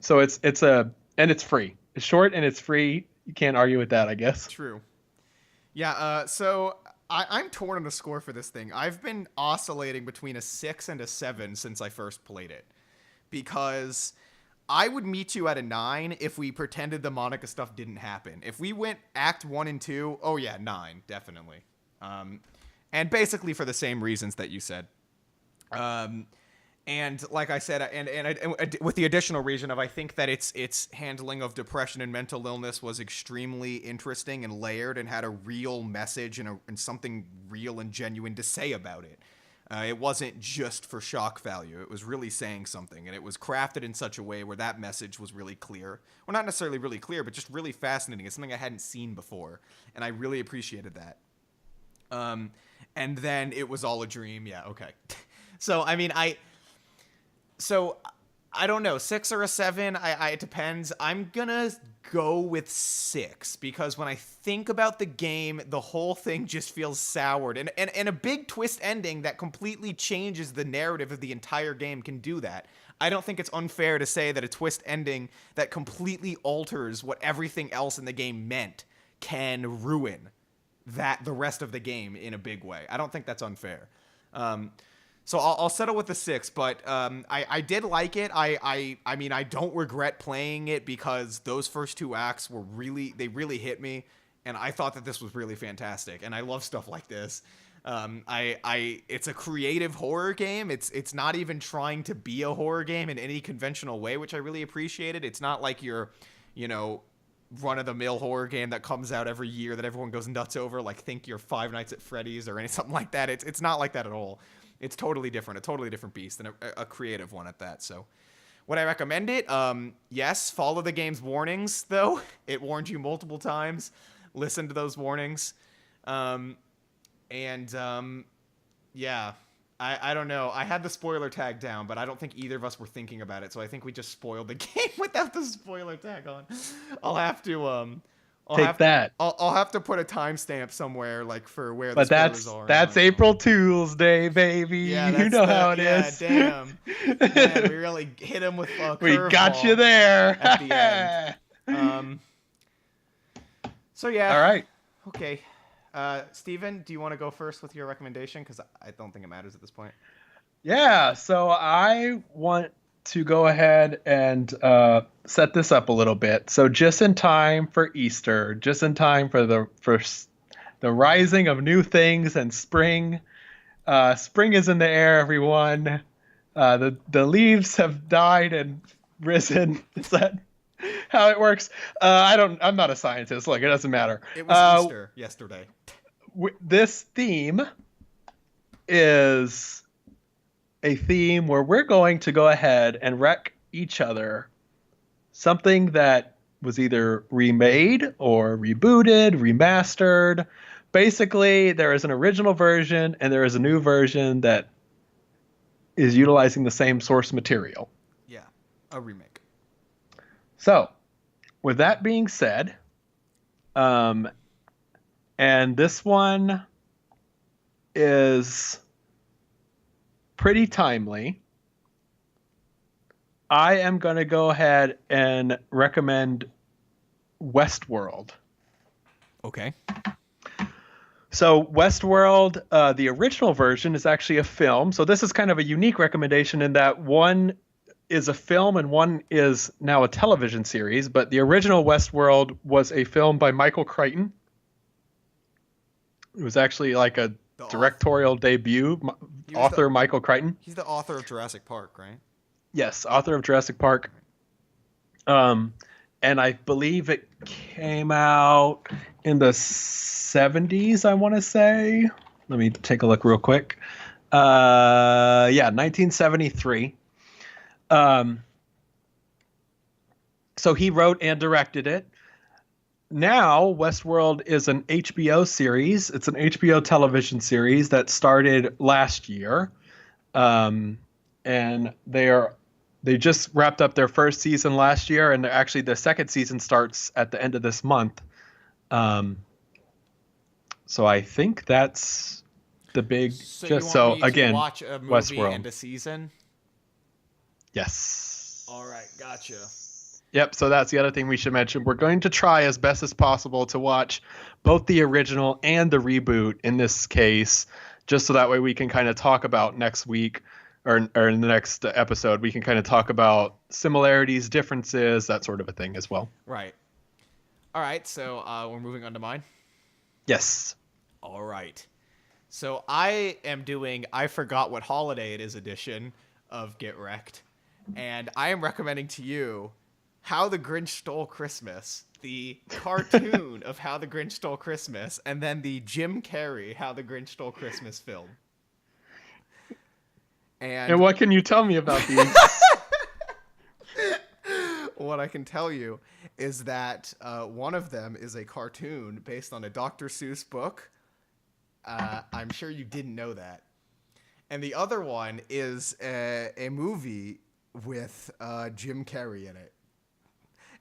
Speaker 2: So it's free. It's short and it's free. You can't argue with that, I guess.
Speaker 1: True. Yeah, so I'm torn on the score for this thing. I've been oscillating between a 6 and a 7 since I first played it. Because I would meet you at a 9 if we pretended the Monica stuff didn't happen. If we went Act 1 and 2, oh yeah, 9, definitely. And basically for the same reasons that you said. And like I said, and with the additional reason of I think that its handling of depression and mental illness was extremely interesting and layered and had a real message and something real and genuine to say about it. It wasn't just for shock value. It was really saying something, and it was crafted in such a way where that message was really clear. Well, not necessarily really clear, but just really fascinating. It's something I hadn't seen before, and I really appreciated that. And then it was all a dream. Yeah, okay. So, I mean, I don't know, 6 or a 7. It depends. I'm gonna go with 6 because when I think about the game, the whole thing just feels soured, and a big twist ending that completely changes the narrative of the entire game can do that. I don't think it's unfair to say that a twist ending that completely alters what everything else in the game meant can ruin the rest of the game in a big way. I don't think that's unfair. So I'll settle with the 6, but I did like it. I mean, I don't regret playing it because those first 2 acts were they really hit me, and I thought that this was really fantastic, and I love stuff like this. It's a creative horror game. It's not even trying to be a horror game in any conventional way, which I really appreciated. It's not like your, run-of-the-mill horror game that comes out every year that everyone goes nuts over, like think your Five Nights at Freddy's or something like that. It's not like that at all. It's totally different, a totally different beast, and a creative one at that. So, would I recommend it? Yes. Follow the game's warnings, though. It warned you multiple times. Listen to those warnings. Yeah. I don't know. I had the spoiler tag down, but I don't think either of us were thinking about it. So I think we just spoiled the game without the spoiler tag on. I'll have to I'll have to put a timestamp somewhere, like for where the spoilers are.
Speaker 2: That's April Fool's Day, baby. Yeah, you know how it is.
Speaker 1: Damn. Man, we really hit him with a
Speaker 2: we got you there
Speaker 1: at the end. So yeah.
Speaker 2: All right.
Speaker 1: Okay. Steven, do you want to go first with your recommendation? Because I don't think it matters at this point.
Speaker 2: Yeah. So I want to go ahead and set this up a little bit. So just in time for Easter, just in time for the rising of new things and spring. Spring is in the air, everyone. The leaves have died and risen. Is that how it works? I'm not a scientist. Look, it doesn't matter.
Speaker 1: It was Easter yesterday.
Speaker 2: This theme is a theme where we're going to go ahead and wreck each other something that was either remade or rebooted, remastered. Basically, there is an original version and there is a new version that is utilizing the same source material.
Speaker 1: Yeah, a remake.
Speaker 2: So, with that being said, and this one is pretty timely, I am going to go ahead and recommend Westworld.
Speaker 1: Okay.
Speaker 2: So Westworld, the original version is actually a film. So this is kind of a unique recommendation in that one is a film and one is now a television series. But the original Westworld was a film by Michael Crichton. It was actually like a directorial debut. Author Michael Crichton.
Speaker 1: He's the author of Jurassic Park, right?
Speaker 2: Yes, author of Jurassic Park. And I believe it came out in the 70s, I want to say. Let me take a look real quick. 1973. So he wrote and directed it. Now, Westworld is an HBO series. It's an HBO television series that started last year. and they just wrapped up their first season last year, and actually the second season starts at the end of this month. So I think that's the big.
Speaker 1: So you
Speaker 2: Just
Speaker 1: want
Speaker 2: so
Speaker 1: me to
Speaker 2: again,
Speaker 1: watch a movie
Speaker 2: Westworld.
Speaker 1: and a season?
Speaker 2: Yes.
Speaker 1: All right, gotcha.
Speaker 2: Yep. So that's the other thing we should mention. We're going to try as best as possible to watch both the original and the reboot in this case, just so that way we can kind of talk about next week or in the next episode. We can kind of talk about similarities, differences, that sort of a thing as well.
Speaker 1: Right. All right, so we're moving on to mine.
Speaker 2: Yes.
Speaker 1: All right. So I am doing I Forgot What Holiday It Is edition of Get Wrecked. And I am recommending to you How the Grinch Stole Christmas, the cartoon of How the Grinch Stole Christmas, and then the Jim Carrey How the Grinch Stole Christmas film. And
Speaker 2: what can you tell me about these?
Speaker 1: what I can tell you is that one of them is a cartoon based on a Dr. Seuss book. I'm sure you didn't know that. And the other one is a movie with Jim Carrey in it.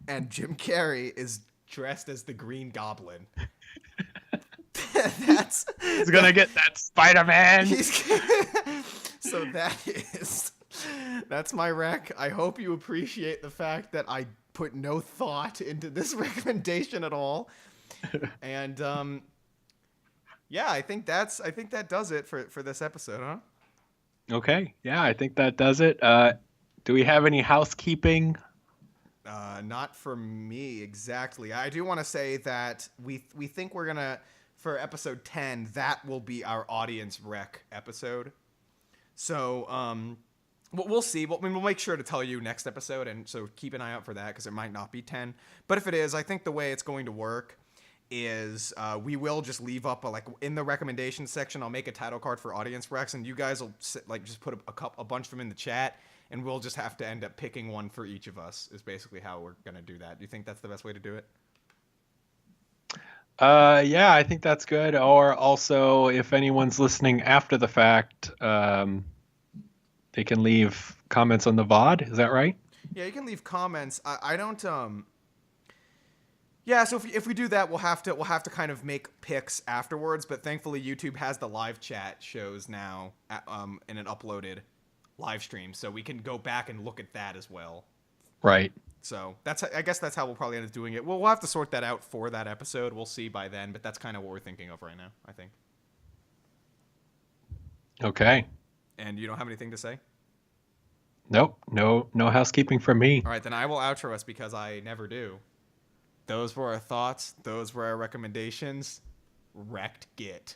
Speaker 1: And Jim Carrey is dressed as the Green Goblin.
Speaker 2: He's going to get that Spider-Man.
Speaker 1: So that's my rec. I hope you appreciate the fact that I put no thought into this recommendation at all. And yeah, I think that does it for this episode, huh?
Speaker 2: Okay. Yeah, I think that does it. Do we have any housekeeping?
Speaker 1: Not for me exactly. I do want to say that we think we're gonna, for episode 10, that will be our audience rec episode. So we'll see. We'll make sure to tell you next episode, and so keep an eye out for that because it might not be 10. But if it is, I think the way it's going to work is we will just leave up in the recommendation section. I'll make a title card for audience recs, and you guys will just put a bunch of them in the chat. And we'll just have to end up picking one for each of us is basically how we're going to do that. Do you think that's the best way to do it?
Speaker 2: Yeah, I think that's good. Or also, if anyone's listening after the fact, they can leave comments on the VOD. Is that right?
Speaker 1: Yeah, you can leave comments. I don't... Yeah, so if we do that, we'll have to kind of make picks afterwards. But thankfully, YouTube has the live chat shows now in an uploaded live stream, so we can go back and look at that as well.
Speaker 2: Right.
Speaker 1: So I guess that's how we'll probably end up doing it. We'll have to sort that out for that episode. We'll see by then, but that's kind of what we're thinking of right now, I think.
Speaker 2: Okay.
Speaker 1: And you don't have anything to say?
Speaker 2: Nope. No housekeeping from me.
Speaker 1: All right, then I will outro us because I never do. Those were our thoughts. Those were our recommendations. Recc'd Git.